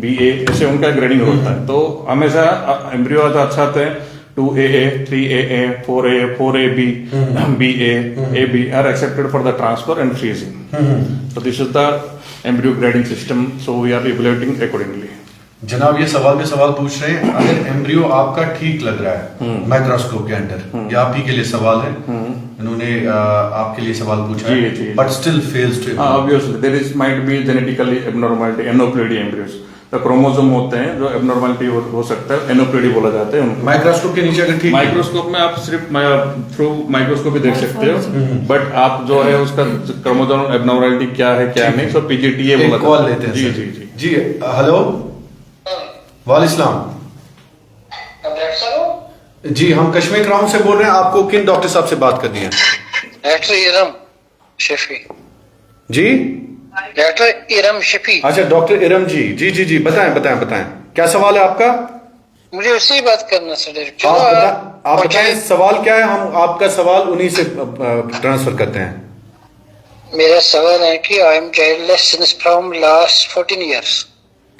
S3: बी ए ऐसे उनका ग्रेडिंग होता है। तो हमेशा एम्ब्रियो अच्छा आते हैं 2AA, 3AA, 4A, 4AB, BA, AB are accepted for the transfer and freezing. So this is the embryo grading system. So we are evaluating accordingly.
S1: जनाब ये सवाल पे सवाल पूछ रहे हैं, अगर एम्ब्रियो आपका ठीक लग रहा है माइक्रोस्कोप के अंदर, ये आप ही के लिए सवाल है, इन्होंने आपके लिए सवाल पूछा है, but still fails to
S3: obviously there is might be genetically abnormality, aneuploidy embryos, तो क्रोमोसोम होते हैं जो एबनॉर्मलिटी हो सकता है, एनोप्लोइडी बोला जाता है उनको।
S1: माइक्रोस्कोप के नीचे अगर ठीक,
S3: माइक्रोस्कोप में आप सिर्फ थ्रू माइक्रोस्कोप ही देख सकते हो, बट आप जो है उसका क्रोमोसोम एबनॉर्मलिटी क्या है क्या नहीं, सो पीजीटीए बोला जाता है।
S1: कॉल लेते हैं
S3: जी जी जी
S1: जी। हेलो वालेकुम जी, हम कश्मीर क्राउन से बोल रहे हैं। आपको किन डॉक्टर साहब से बात करनी है?
S6: डॉक्टर इरम शफी
S1: जी,
S6: डॉक्टर इरम शफी।
S1: अच्छा डॉक्टर इरम जी, जी जी जी, बताएं बताएं बताएं, क्या सवाल है आपका?
S6: मुझे उससे ही बात करना सर।
S1: आप बताएं सवाल क्या है, हम आपका सवाल उन्हीं से ट्रांसफर करते हैं।
S6: मेरा सवाल है कि I am childless since from last 14 years.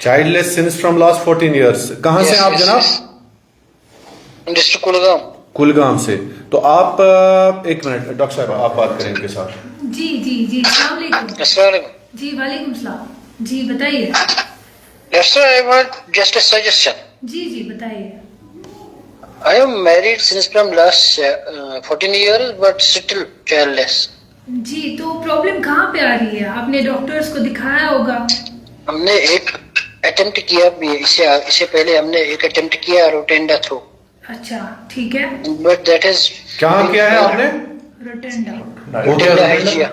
S1: Childless since from last 14 years. कहां से आप जनाब?
S6: डिस्ट्रिक्ट कुलगाम।
S1: कुलगाम से। तो आप एक मिनट डॉक्टर साहब आप बात करें इनके साथ।
S2: जी जी जी, अस्सलाम वालेकुम।
S6: अस्सलाम वालेकुम।
S2: जी वालेकुम सलाम। जी बताइए।
S6: Doctor I want just a suggestion.
S2: जी जी बताइए।
S6: I am married since from last 14 years but still childless.
S2: जी तो प्रॉब्लम कहाँ पे आ रही है? आपने डॉक्टर्स को दिखाया होगा।
S6: हमने एक अटेम्प्ट किया भी, इससे पहले हमने एक अटेम्प्ट किया रोटेंडा थ्रू।
S2: अच्छा ठीक है।
S6: बट दैट इज
S1: कहाँ किया है आपने?
S2: रोटेंडा।
S6: रोटेंडा हाइजिया।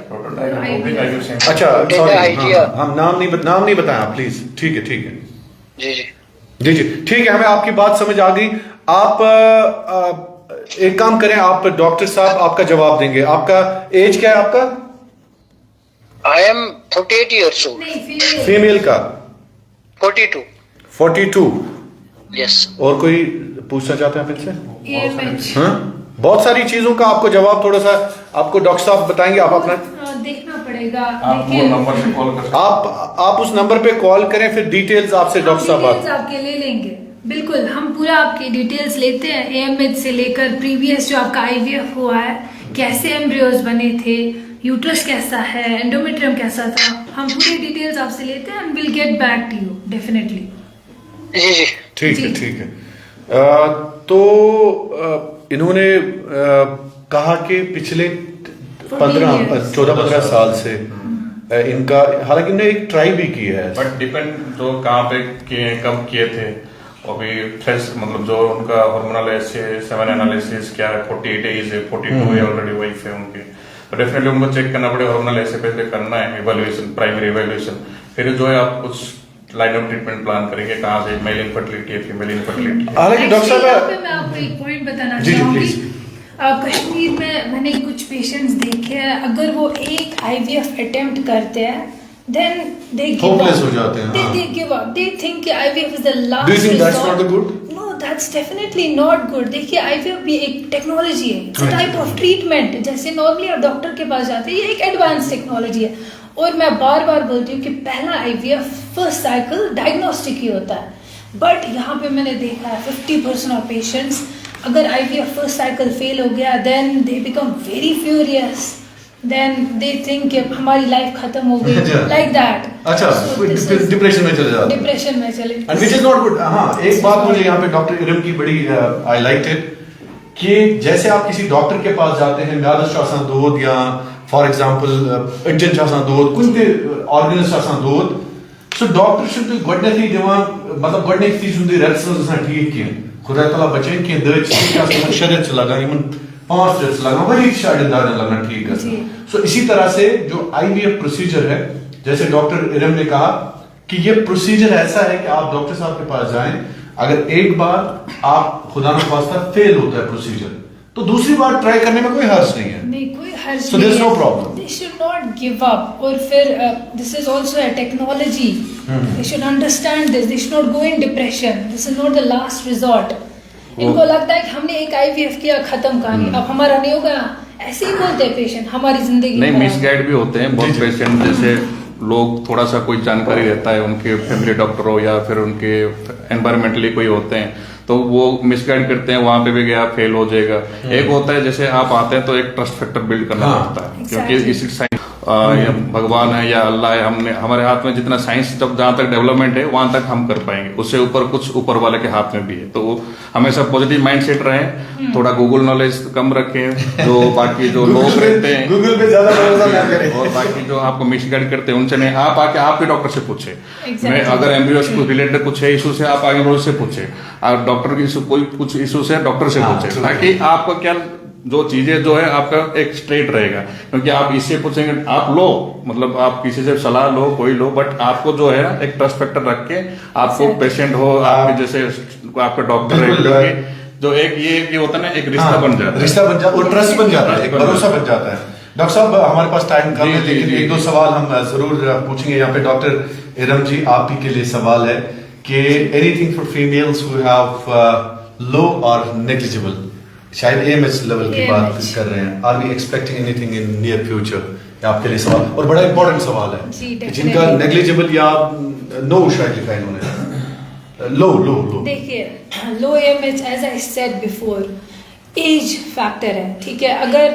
S1: अच्छा सॉरी, हम नाम नहीं बताया प्लीज। ठीक है ठीक है
S6: जी जी
S1: जी जी ठीक है, हमें आपकी बात समझ आ गई। आप एक काम करें, आप डॉक्टर साहब आपका जवाब देंगे। आपका एज क्या है आपका?
S6: I am 48 years old.
S2: नहीं
S1: फीमेल का
S6: 42।
S1: यस। और कोई पूछना चाहते हैं आप इनसे?
S2: AMH।
S1: हाँ, बहुत सारी चीजों का आपको जवाब थोड़ा सा आपको डॉक्टर साहब बताएंगे। आप अपना
S2: देखना पड़ेगा।
S3: आप वो नंबर से कॉल कर,
S1: आप उस नंबर पे कॉल करें, फिर डिटेल्स आपसे डॉक्टर साहब
S2: आपके ले लेंगे। बिल्कुल, हम पूरा आपकी डिटेल्स लेते हैं, AMH से लेकर प्रीवियस जो आपका IVF हुआ है, कैसे एम्ब्रियोज बने थे, यूट्रस कैसा है, एंडोमेट्रियम कैसा था, हम पूरी डिटेल्स आपसे लेते हैं and will get back to you definitely.
S6: जी जी
S1: ठीक है ठीक है। तो इन्होंने कहा कि पिछले 14-15 साल से इनका, हालांकि इन्होंने एक ट्राई भी की है,
S3: बट डिपेंड जो कहाँ पे किए कब किए थे। अभी टेस्ट मतलब जो उनका हार्मोनल सेवन एनालिसिस क्या है, 48 एज है, 42 है ऑलरेडी वाइफ है उनके, तो डेफिनेटली उनको चेक करना पड़ेगा। हार्मोनल ऐसे पहले करना है इवैल्यूएशन, प्राइमरी इवैल्यूएशन, फिर जो है आप कुछ लाइन ऑफ ट्रीटमेंट प्लान करेंगे कहाँ से मेल इनफर्टिलिटी है फीमेल इनफर्टिलिटी है।
S1: हालांकि डॉक्टर साहब
S2: मैं आपको एक पॉइंट बताना
S1: जी,
S2: चाहूंगी।
S1: प्लीज।
S2: कश्मीर में मैंने कुछ पेशेंट्स देखे हैं, अगर वो एक IVF अटेम्प्ट करते हैं then they give
S1: Hopeless
S2: up.
S1: हो जाते हैं, हाँ।
S2: They give up. They think कि IVF is the last
S1: Do you think that's
S2: resort.
S1: not good?
S2: No, that's definitely not good. देखिए IVF भी एक टेक्नोलॉजी है, it's a type of treatment। जैसे नॉर्मली आप डॉक्टर के पास जाते हैं, ये एक एडवांस टेक्नोलॉजी है। और मैं बार बार बोलती हूँ कि पहला IVF फर्स्ट साइकिल डायग्नोस्टिक ही होता है, बट यहाँ पे मैंने देखा है 50% ऑफ पेशेंट्स, अगर IVF फर्स्ट साइकिल फेल हो गया then they become very furious, then they think कि हमारी लाइफ खत्म हो गई, लाइक दैट।
S1: अच्छा, डिप्रेशन में चले जाते हैं।
S2: डिप्रेशन में चले,
S1: and which is not good. हाँ, एक बात मुझे यहाँ पे डॉक्टर इरम की बड़ी आई लाइक इट कि जैसे आप किसी डॉक्टर के पास जाते हैं, म्यादस आसान दूध या फॉर एग्जांपल अड्जन आसान दूध, कुछ भी ऑर्गन्स आसान दूध, सो डॉक्टर शुड गोडनेथी दिवान मतलब गोडनेथी सुंदी रेट्स आसान ठीक की खुदा ताला बचें कि दच आसान शरीर से लगा इमन 5 रेट्स लगा वही शायद दाने लगना ठीक है। सो इसी तरह से जो IVF प्रोसीजर है, जैसे डॉक्टर इरम ने कहा कि ये प्रोसीजर ऐसा है कि आप डॉक्टर साहब के पास जाएं, अगर एक बार आप खुदा न खास्ता फेल होता है प्रोसीजर, तो दूसरी बार ट्राई करने में कोई हर्ज नहीं है।
S2: नहीं, कोई हर्ज
S1: So
S2: नहीं
S1: there's
S2: है।
S1: no problem.
S2: They should not give up। और फिर this is also a technology। They should understand this। They should not go in depression। This is not the last resort। इनको लगता है कि हमने एक IVF किया, खत्म कहानी, अब हमारा नहीं होगा, ऐसे ही बोलते हैं पेशेंट, हमारी जिंदगी
S3: नहीं,
S2: खराब।
S3: मिसगाइड भी होते हैं बहुत पेशेंट, जैसे लोग थोड़ा सा कोई जानकारी रहता है, उनके फैमिली डॉक्टर हो या फिर उनके एनवायरमेंटली कोई होते हैं, तो वो मिसगाइड करते हैं, वहां पे भी गया फेल हो जाएगा। एक होता है जैसे आप आते हैं तो एक ट्रस्ट फैक्टर बिल्ड करना पड़ता है, क्योंकि इसी साइंस भगवान है या अल्लाह है, हमने हमारे हाथ में जितना साइंस जब जहां तक डेवलपमेंट है वहां तक हम कर पाएंगे, उससे ऊपर कुछ ऊपर वाले के हाथ में भी है। तो हमेशा पॉजिटिव माइंडसेट रहें, थोड़ा गूगल नॉलेज कम रखें, जो बाकी जो लोग रहते हैं
S1: गूगल पे ज्यादा भरोसा ना करें,
S3: और बाकी जो आपको मिसगाइड करते हैं उनसे नहीं, आप आके आपके डॉक्टर से पूछे।
S2: Exactly.
S3: मैं अगर एमबीबीएस को रिलेटेड कुछ है इशू से, आप आगे बढ़ो से पूछे, आप डॉक्टर की कोई कुछ इशू से डॉक्टर से पूछे, ताकि आपका क्या जो चीजें जो है आपका एक स्ट्रेट रहेगा। क्योंकि आप इससे पूछेंगे, आप लो मतलब आप किसी से सलाह लो, कोई लो, बट आपको जो है ना एक ट्रस्ट फैक्टर रख के, आपको पेशेंट हो आपके जैसे आपका डॉक्टर है, क्योंकि जो एक ये होता है ना, एक रिश्ता बन जाता है,
S1: रिश्ता बन जाता है, ट्रस्ट बन जाता है, एक भरोसा बन जाता है। डॉक्टर साहब हमारे पास टाइम कम है, लेकिन एक दो सवाल हम जरूर पूछेंगे यहाँ पे। डॉक्टर इरम जी, आप ही के लिए सवाल है कि anything for females who have low और नेग्लिजिबल, शायद AMH लेवल की बात कर रहे हैं, are we expecting anything in near future? आपके लिए सवाल, और बड़ा इंपॉर्टेंट सवाल है, जिनका नेग्लिजिबल या नो शायद लिखा है इन्होंने, लो
S2: देखिए, low AMH as I said before, age factor है, ठीक है। अगर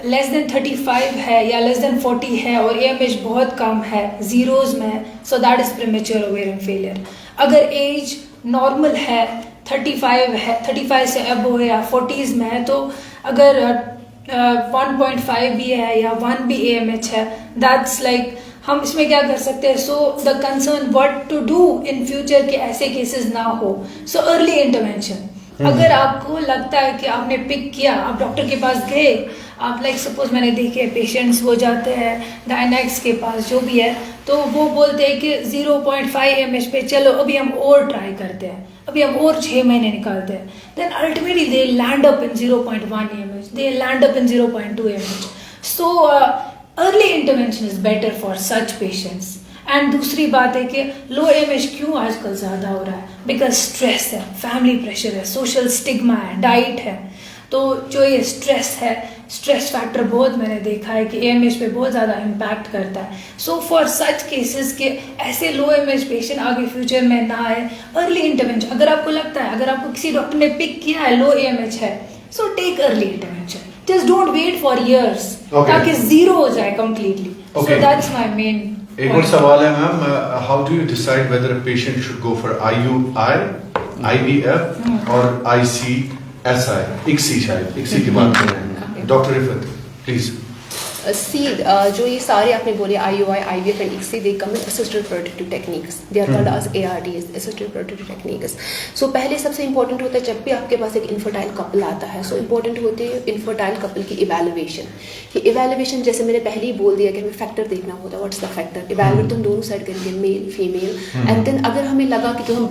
S2: लेस देन 35 है या लेस देन 40 है और AMH बहुत कम है, जीरोज में, so that is premature ovarian failure. अगर एज नॉर्मल है, 35 है, 35 से अबव है या 40s में है, तो अगर 1.5 भी है या 1 भी AMH है, दैट्स लाइक हम इसमें क्या कर सकते हैं। So the concern what to do in future के ऐसे केसेस ना हो, सो अर्ली इंटरवेंशन। अगर आपको लगता है कि आपने पिक किया, आप डॉक्टर के पास गए, आप लाइक सपोज मैंने देखे पेशेंट्स वो जाते हैं गायनेक्स के पास जो भी है, तो वो बोलते हैं कि 0.5 AMH पे चलो अभी हम और ट्राई करते हैं, अभी हम और 6 महीने निकालते हैं, then ultimately they land up in 0.1 AMH, they land up in 0.2 AMH। So early intervention is better for such patients. And दूसरी बात है कि लो AMH क्यों आजकल ज़्यादा हो रहा है, बिकॉज स्ट्रेस है, फैमिली प्रेशर है, सोशल स्टिग्मा है, डाइट है। तो जो ये स्ट्रेस है, स्ट्रेस फैक्टर बहुत मैंने देखा है कि AMH पे बहुत ज़्यादा इम्पैक्ट करता है। सो फॉर सच केसेस के ऐसे लो AMH पेशेंट आगे फ्यूचर में ना आए, अर्ली इंटरवेंशन। अगर आपको लगता है, अगर आपको किसी डॉक्टर ने पिक किया है लो AMH है, so take early intervention, just don't wait for years ताकि जीरो हो जाए completely. So that's my main.
S1: एक और सवाल है ma'am, how do you decide whether a patient should go for IUI, IVF और ICSI, ICSI शायद, ICSI की बात कर रहे हैं डॉक्टर रिफत, प्लीज।
S4: जो ये सारे आपने बोले IUI, IVF and ICSI, they come in assisted reproductive techniques, they are called as ARTs, assisted reproductive techniques। सो पहले सबसे इंपॉर्टेंट होता है जब भी आपके पास एक इनफर्टाइल कपल आता है, सो इंपॉर्टेंट होती है इनफर्टाइल कपल की इवेल्युएशन। ये इवेल्युएशन जैसे मैंने पहले ही बोल दिया कि हमें फैक्टर देखना होता है, व्हाट्स द फैक्टर, इवेल्युएट तो हम दोनों साइड करेंगे, मेल फीमेल, एंड देन अगर हमें लगा कि जो हम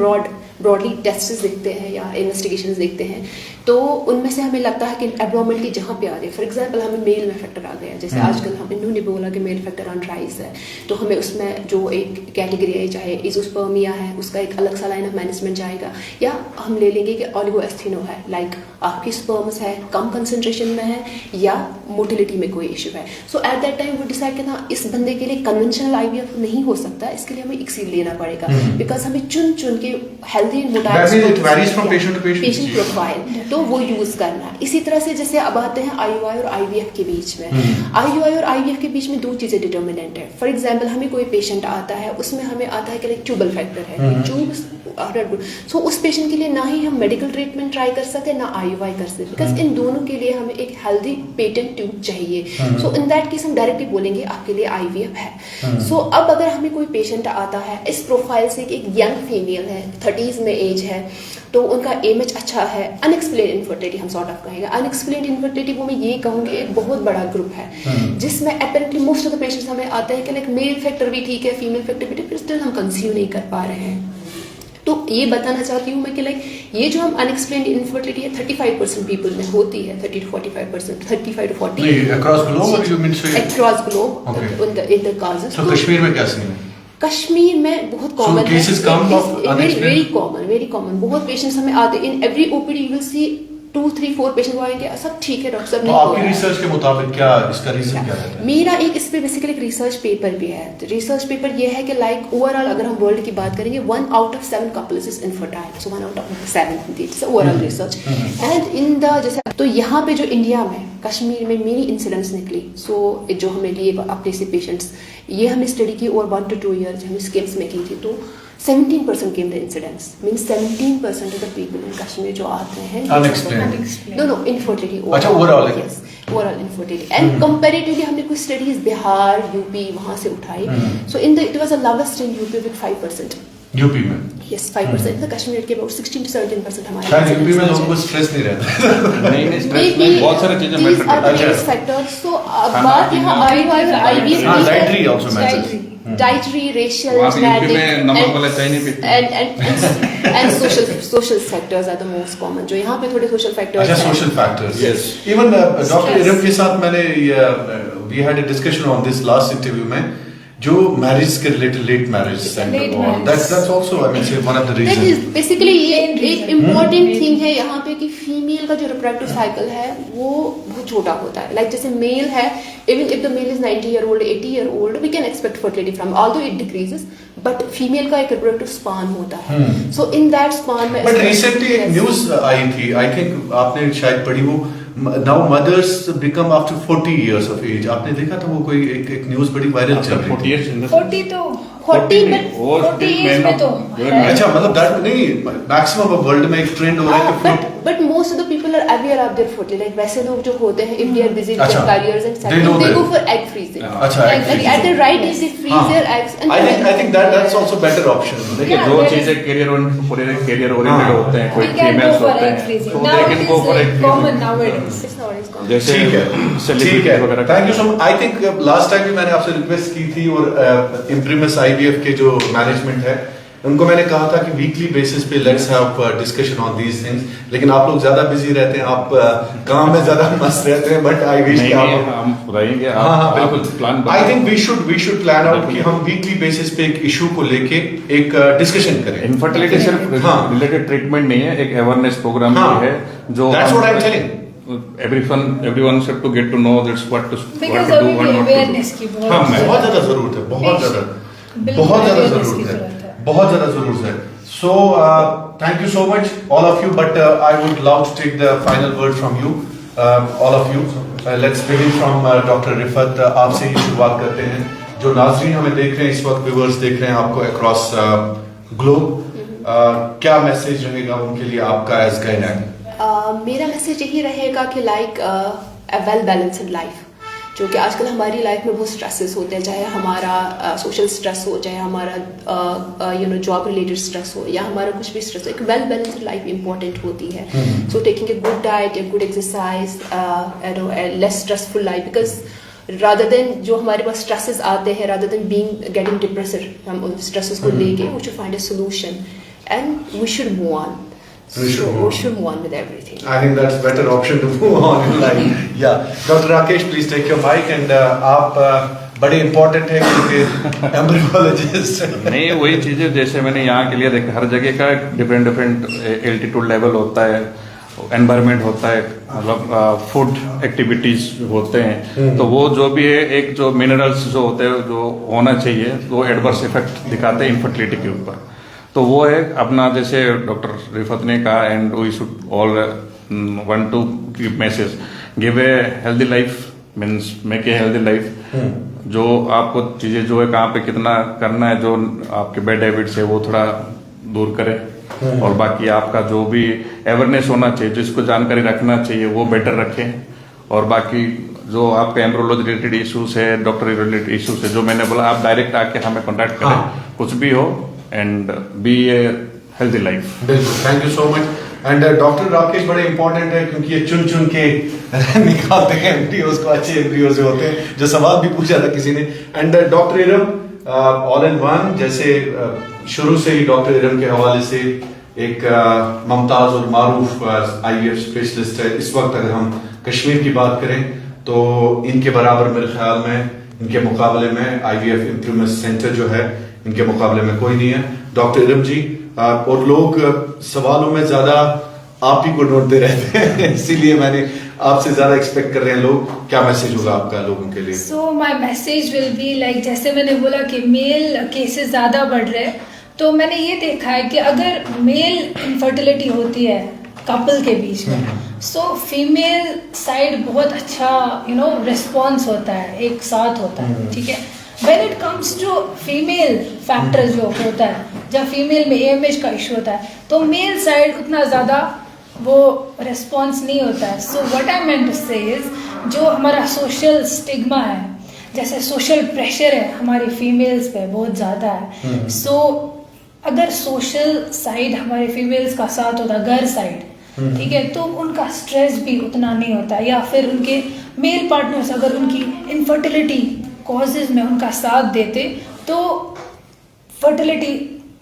S4: ब्रॉडली टेस्ट्स देखते हैं या इन्वेस्टिगेशंस देखते हैं, तो उनमें से हमें लगता है कि एब्नॉर्मलिटी जहाँ पे आ रही है, फॉर एग्जांपल हमें मेल में फैक्टर आ गया, जैसे आजकल हम इन्होंने बोला कि मेल फैक्टर ऑन राइज है, तो हमें उसमें जो एक कैटेगरी है, चाहे इजोस्पर्मिया है, उसका एक अलग सा लाइन ऑफ मैनेजमेंट जाएगा, या हम ले लेंगे कि ओलिगोएस्थेनो है, लाइक आपकी स्पर्म्स है कम कंसंट्रेशन में है या मोटिलिटी में कोई इशू है। सो एट दैट टाइम वो डिसाइड करना इस बंदे के लिए कन्वेंशनल IVF नहीं हो सकता, इसके लिए हमें ICSI लेना पड़ेगा, बिकॉज हमें चुन चुन के healthy healthy and
S1: it varies from patient to patient.
S4: Patient profile, तो वो यूज करना है। इसी तरह से जैसे अब आते हैं IUI और IVF के बीच में। IUI और IVF के बीच में दो चीजें डिटर्मिनेंट है। फॉर एग्जाम्पल हमें कोई पेशेंट आता है, उसमें हमें आता है कि लाइक ट्यूबल फैक्टर है, सो उस पेशेंट के लिए ना ही हम मेडिकल ट्रीटमेंट ट्राई कर सकते ना IUI कर सकते, बिकॉज इन दोनों के लिए हमें एक हेल्दी पेटेंट ट्यूब चाहिए। सो इन दैट केस हम डायरेक्टली बोलेंगे आपके लिए IVF है। सो अब अगर हमें कोई पेशेंट आता है इस प्रोफाइल से कि एक यंग फीमेल है, 30s में एज है, तो उनका इमेज अच्छा है, अनएक्सप्लेन्ड इनफर्टिलिटी हम सॉर्ट ऑफ कहेंगे। अनएक्सप्लेन्ड इनफर्टिलिटी वो मैं ये कहूँगी एक बहुत बड़ा ग्रुप है, जिसमें apparently most of the patients हमें आते हैं कि लाइक मेल फैक्टर भी ठीक है, फीमेल फैक्टर भी ठीक है, स्टिल हम कंसीव नहीं कर पा रहे हैं। तो ये बताना चाहती हूँ मैं कि लाइक ये जो हम अनएक्सप्लेन्ड इनफर्टिलिटी है 35% पीपल में होती है, 30 to 45%, 35 to 40
S1: across globe or you mean say
S4: across globe
S1: okay.
S4: in the causes।
S1: तो कश्मीर में क्या सीन है?
S4: कश्मीर में बहुत कॉमन है, वेरी कॉमन। बहुत पेशेंट्स हमें आते in every OPD you will see 2, 3, 4 patient वो आएंगे, सब ठीक है डॉक्टर साहब।
S1: तो आपकी रिसर्च के मुताबिक क्या इसका रीजन क्या है?
S4: मेरा एक इस पे बेसिकली एक रिसर्च पेपर भी है। तो रिसर्च पेपर ये है कि लाइक ओवरऑल अगर हम वर्ल्ड की बात करेंगे 1 out of 7 couples is infertile, so 1 out of 7 it's overall research. And in the जैसे तो यहाँ पे जो इंडिया में कश्मीर में मेरी इंसिडेंट्स निकली, सो जो हमें लिए अपने से पेशेंट्स, ये हमने स्टडी की ओवर 1 to 2 years हमने स्किम्स में की थी, तो 17% came the incidents, means 17% of the people in Kashmir जो आते हैं
S1: unexplained,
S4: no infertility,
S1: अच्छा overall
S4: yes overall infertility and comparatively हमने कुछ studies बिहार यूपी वहाँ से उठाई, so in the it was the lowest in UP with 5%,
S1: UP में
S4: yes 5%, the Kashmir के about 16 to 17% हमारे
S1: शायद यूपी में लोगों को स्ट्रेस नहीं रहता।
S3: नहीं स्ट्रेस में बहुत सारी चीजें मैटर करती हैं।
S4: फैक्टर्स, तो बात यहाँ IUI और IVF
S1: हाँ dietary also matters,
S4: dietary, racial,
S3: UP में नमक वाला चाय नहीं पीते
S4: and social factors are the most common, जो यहाँ पे थोड़े social factors
S1: अच्छा
S4: हैं।
S1: social factors, yes. Even doctor Iram के साथ मैंने we had a discussion on this last interview में जो मैरिज के related late marriage that's also I mean say one of the reasons,
S4: that is basically ये एक important thing है यहाँ पे कि फीमेल का जो reproductive cycle है वो बहुत छोटा होता है। like जैसे मेल है, even if the male is 90-year-old 80-year-old we can expect fertility from, although it decreases, but female का एक reproductive span होता है, so in that span में
S1: but recently एक न्यूज आई थी, I think आपने शायद पढ़ी, वो now mothers become after 40 years of age, आपने देखा था वो कोई एक न्यूज बड़ी वायरल चल रही थी।
S2: 40 तो
S4: 40
S2: में तो
S1: अच्छा मतलब दैट नहीं, मैक्सिमम ऑफ वर्ल्ड में एक ट्रेंड हो रहा है कि
S4: but most of the people are aware of their fertility, like वैसे लोग जो होते हैं if they are busy with
S1: अच्छा,
S4: their careers and
S1: they
S4: stuff, they
S1: that.
S4: go for egg freezing,
S1: अच्छा egg
S4: like
S1: freezing.
S4: at the right age they freeze their eggs and
S1: I think that's also better option।
S3: देखिए
S2: Yeah,
S3: जो
S2: that
S3: चीजें
S2: is-
S3: career oriented होते हैं, कोई
S2: We can go
S3: females
S2: for
S3: होते
S2: egg
S3: हैं,
S2: freezing.
S3: तो
S2: Now
S3: they
S2: it
S3: can
S2: is
S3: go for egg
S2: common
S3: freezing।
S2: nowadays.
S4: it's not as common।
S3: जैसे
S1: ठीक है
S3: सेलिब्रिटी वगैरह का।
S1: Thank you so much. I think last time भी मैंने आपसे रिक्वेस्ट की थी, और इम्प्रीमस IVF के जो मैनेजमेंट है उनको मैंने कहा था कि वीकली बेसिस पे let's have discussion on these things, लेकिन आप लोग ज्यादा बिजी रहते हैं, आप काम में ज्यादा मस्त रहते हैं, बट आई विश
S3: हम रहेंगे।
S1: हाँ बिल्कुल
S3: plan,
S1: I think we should plan out कि हम वीकली बेसिस पे एक इशू को लेके एक डिस्कशन करें।
S3: इनफर्टिलिटी सिर्फ रिलेटेड ट्रीटमेंट नहीं है, एक अवेयरनेस प्रोग्राम भी है जो
S1: that's what I am telling,
S3: everyone should to get to know that's what to
S2: Because
S3: do
S2: अभी
S3: what
S2: भी
S3: not to
S2: awareness
S3: do।
S2: की
S1: हाँ
S2: बहुत
S1: बहुत ज्यादा जरूरत है, बहुत ज्यादा जरूरत है, बहुत ज्यादा जरूरत है। So thank you so much all of you, but I would love to take the final word from you all of you. Let's begin from doctor Rifat, आपसे ही शुरुआत करते हैं। जो नाज़रीन हमें देख रहे हैं इस वक्त, व्यूअर्स देख रहे हैं आपको अक्रॉस ग्लोब, क्या मैसेज रहेगा उनके लिए आपका एज गाइड?
S4: मेरा मैसेज यही रहेगा कि like a well balanced life, जो कि आजकल हमारी लाइफ में बहुत स्ट्रेसेस होते हैं, चाहे हमारा सोशल स्ट्रेस हो, चाहे हमारा जॉब रिलेटेड स्ट्रेस हो, या हमारा कुछ भी स्ट्रेस हो, एक वेल बैलेंस्ड लाइफ इंपॉर्टेंट होती है। So taking a good diet, a good exercise, less stressful life, because rather than जो हमारे पास स्ट्रेसेस आते हैं, rather than being getting depressed, हम उन स्ट्रेसेस को लेके we should find a solution and we should move on. We should move on with everything.
S1: I think that's better option to move on in life. Yeah, Dr. Rakesh, please take your mic and आप बड़े important हैं क्योंकि embryologist.
S3: नहीं, वही चीजें जैसे मैंने यहाँ के लिए देखा, हर जगह का डिफरेंट एल्टीट्यूड लेवल होता है, एनवायरनमेंट होता है, मतलब फूड एक्टिविटीज होते हैं, तो वो जो भी है, एक जो मिनरल्स जो होते हैं जो होना चाहिए, वो एडवर्स इफेक्ट दिखाते हैं इनफर्टिलिटी के ऊपर। तो वो है अपना, जैसे डॉक्टर रिफत ने कहा, and we should all want to give message, give a healthy life, means make a healthy life. जो आपको चीजें जो है कहाँ पे कितना करना है, जो आपके बैड हैबिट्स है वो थोड़ा दूर करें, और बाकी आपका जो भी अवेयरनेस होना चाहिए, जिसको जानकारी रखना चाहिए वो बेटर रखें, और बाकी जो आपका एम्ब्रोलॉजी रिलेटेड इश्यूज है, डॉक्टर रिलेटेड इश्यूज है, जो मैंने बोला, आप डायरेक्ट आके हमें कॉन्टैक्ट करें, कुछ भी हो, and be a healthy life.
S1: बिल्कुल, thank you so much. And doctor Rakesh बड़े इंपॉर्टेंट है, क्योंकि ये चुन चुन के निकालते हैं एम्ब्रियोज को, अच्छे एम्ब्रियोज होते हैं, जो सवाल भी पूछा था किसी ने। And doctor Iram all in one, जैसे शुरू से ही डॉक्टर इरम के हवाले से एक मुमताज और मारूफ IVF स्पेशलिस्ट है। इस वक्त अगर हम कश्मीर की बात करें तो इनके बराबर मेरे ख्याल में, इनके मुकाबले में IVF इम्प्रूवमेंट सेंटर जो है, इनके मुकाबले में कोई नहीं है। डॉक्टर इरम जी, और लोग सवालों में ज्यादा आप ही को ढूंढते रहते हैं, इसीलिए मैंने आपसे ज्यादा एक्सपेक्ट कर रहे हैं लोग। क्या मैसेज होगा आपका लोगों के लिए?
S2: So my message will be like, जैसे मैंने बोला कि मेल केसेस ज्यादा बढ़ रहे हैं, तो मैंने ये देखा है कि अगर मेल इनफर्टिलिटी होती है कपल के बीच में, सो फीमेल साइड बहुत अच्छा रिस्पॉन्स होता है, एक साथ होता है, ठीक है। When it comes to female factor जो होता है, जब फीमेल में AMH का इशू होता है, तो मेल साइड उतना ज़्यादा वो रिस्पॉन्स नहीं होता है। So what I meant to say is, जो हमारा सोशल स्टिग्मा है, जैसे सोशल प्रेशर है हमारी फीमेल्स पे बहुत ज़्यादा है। सो अगर सोशल साइड हमारे फीमेल्स का साथ होता, घर साइड, ठीक है, तो उनका स्ट्रेस भी उतना नहीं होता, या फिर उनके मेल पार्टनर्स अगर उनकी इनफर्टिलिटी कॉजेज में उनका साथ देते, तो फर्टिलिटी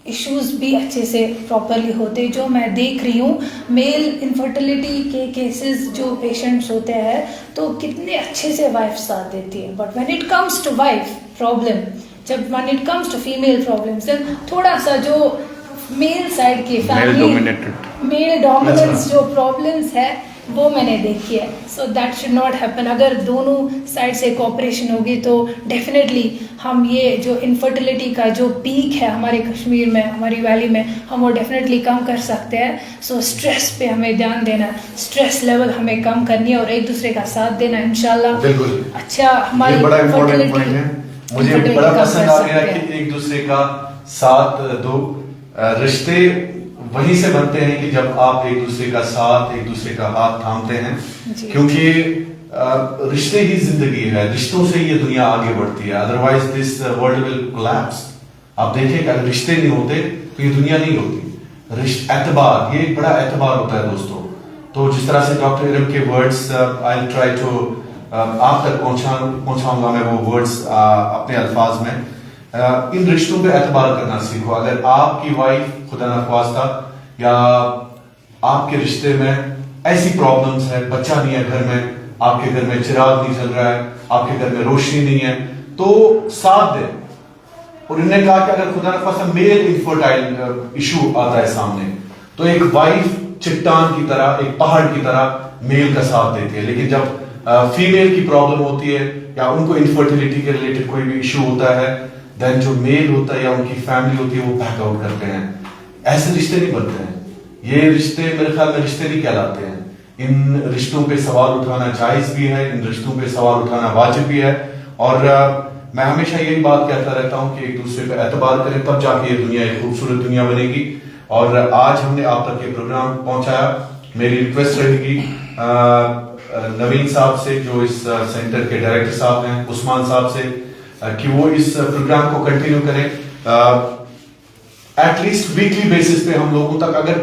S2: इश्यूज भी अच्छे से प्रॉपरली होते। जो मैं देख रही हूँ मेल इनफर्टिलिटी के केसेस जो पेशेंट्स होते हैं, तो कितने अच्छे से वाइफ साथ देती है, but when it comes to wife problem, जब when it comes to female problems, then थोड़ा सा जो मेल साइड की फैमिली मेल डोमिनेंस जो प्रॉब्लम्स है वो मैंने देखी है। So that should not happen. अगर दोनों साइड से कोऑपरेशन होगी तो डेफिनेटली हम ये जो इनफर्टिलिटी का जो पीक है हमारे कश्मीर में, हमारी वैली में, हम वो डेफिनेटली कम कर सकते हैं। सो स्ट्रेस पे हमें ध्यान देना, स्ट्रेस लेवल हमें कम करनी है और एक दूसरे का साथ देना, इंशाल्लाह
S1: बिल्कुल
S2: अच्छा हमारी
S1: बड़ा इम्पोर्टेंट पॉइंट है। मुझे बड़ा पसंद आ गया कि एक दूसरे का साथ दो। रिश्ते वहीं से बनते हैं कि जब आप एक दूसरे का साथ, एक दूसरे का हाथ थामते हैं, क्योंकि रिश्ते ही जिंदगी है, रिश्तों से ये दुनिया आगे बढ़ती है, otherwise this world will collapse. आप देखें कि अगर रिश्ते नहीं होते तो ये दुनिया नहीं होती। एतबार, ये एक बड़ा एतबार होता है दोस्तों। तो जिस तरह से डॉक्टर इरम के वर्ड्स आई ट्राई टू आप तक पहुंचाऊंगा मैं वो वर्ड्स अपने अल्फाज में। इन रिश्तों पे एतबार करना सीखो। अगर आपकी वाइफ खुदा न ख्वास्ता या आपके रिश्ते में ऐसी प्रॉब्लम्स है, बच्चा नहीं है घर में, आपके घर में चिराग नहीं चल रहा है, आपके घर में रोशनी नहीं है, तो साथ दें। और इन्होंने कहा कि अगर खुदा न ख्वास्ता मेल इनफर्टाइल इशू आता है सामने, तो एक वाइफ चट्टान की तरह, एक पहाड़ की तरह मेल का साथ देती है। लेकिन जब फीमेल की प्रॉब्लम होती है या उनको इनफर्टिलिटी के रिलेटेड कोई भी इशू होता है, देन जो मेल होता है या उनकी फैमिली होती है वो बैक आउट करते हैं। ऐसे रिश्ते नहीं बनते हैं। ये रिश्ते मेरे ख्याल में रिश्ते नहीं कहलाते हैं। इन रिश्तों पे सवाल उठाना जायज भी है, इन रिश्तों पे सवाल उठाना वाजिब भी है। और मैं हमेशा यही बात कहता रहता हूँ कि एक दूसरे पे एतबार करें, तब जाके ये दुनिया एक खूबसूरत दुनिया बनेगी। और आज हमने आप तक ये प्रोग्राम पहुंचाया। मेरी रिक्वेस्ट रहेगी नवीन साहब से, जो इस सेंटर के डायरेक्टर साहब हैं, उस्मान साहब से, कि वो इस प्रोग्राम को कंटिन्यू करें। एटलीस्ट वीकली बेसिस पे हम लोगों तक अगर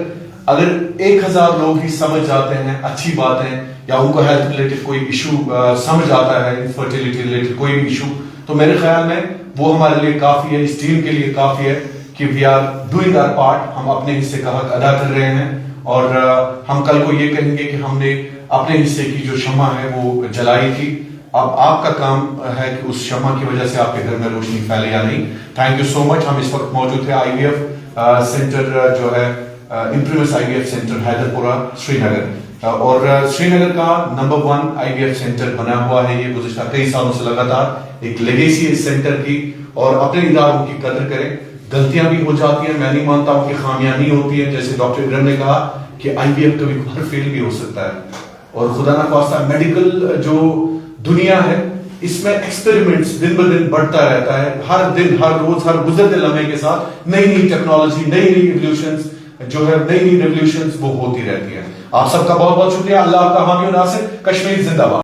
S1: 1000 लोग ही समझ जाते हैं अच्छी बात है, या उनको हेल्थ रिलेटेड कोई इशू समझ आता है, इनफर्टिलिटी रिलेटेड कोई भी इशू, तो मेरे ख्याल में वो हमारे लिए काफी है, इस टीम के लिए काफी है कि we are doing our part. हम अपने हिस्से का हक अदा कर रहे हैं और हम कल को ये कहेंगे कि हमने अपने हिस्से की जो शम्मा है वो जलाई थी। अब आपका काम है कि उस शम्मा की वजह से आपके घर में रोशनी फैले या नहीं। Thank you so much. हम इस वक्त मौजूद थे IVF सेंटर जो है improvement IVF centre Haiderpura Srinagar, और श्रीनगर का नंबर 1 IVF सेंटर बना हुआ है। ये गुज़िश्ता कई सालों से लगातार एक लेगेसी इस सेंटर की, और अपने इदारों की कदर करें। गलतियां भी हो जाती हैं, मैं नहीं मानता हूं कि खामियां नहीं होती है। जैसे डॉक्टर इकरम ने कहा कि IVF कभी कभार फेल भी हो सकता है, और खुदा ना खास्ता मेडिकल जो दुनिया है इसमें एक्सपेरिमेंट्स दिन ब दिन बढ़ता रहता है। हर दिन, हर रोज, हर गुजरते लम्हे के साथ नई नई टेक्नोलॉजी, नई नई इवोल्यूशंस जो है, नई नई रेवोल्यूशंस वो होती रहती है। आप सबका बहुत बहुत शुक्रिया। अल्लाह आपका हामी और नासिर। कश्मीर जिंदाबाद।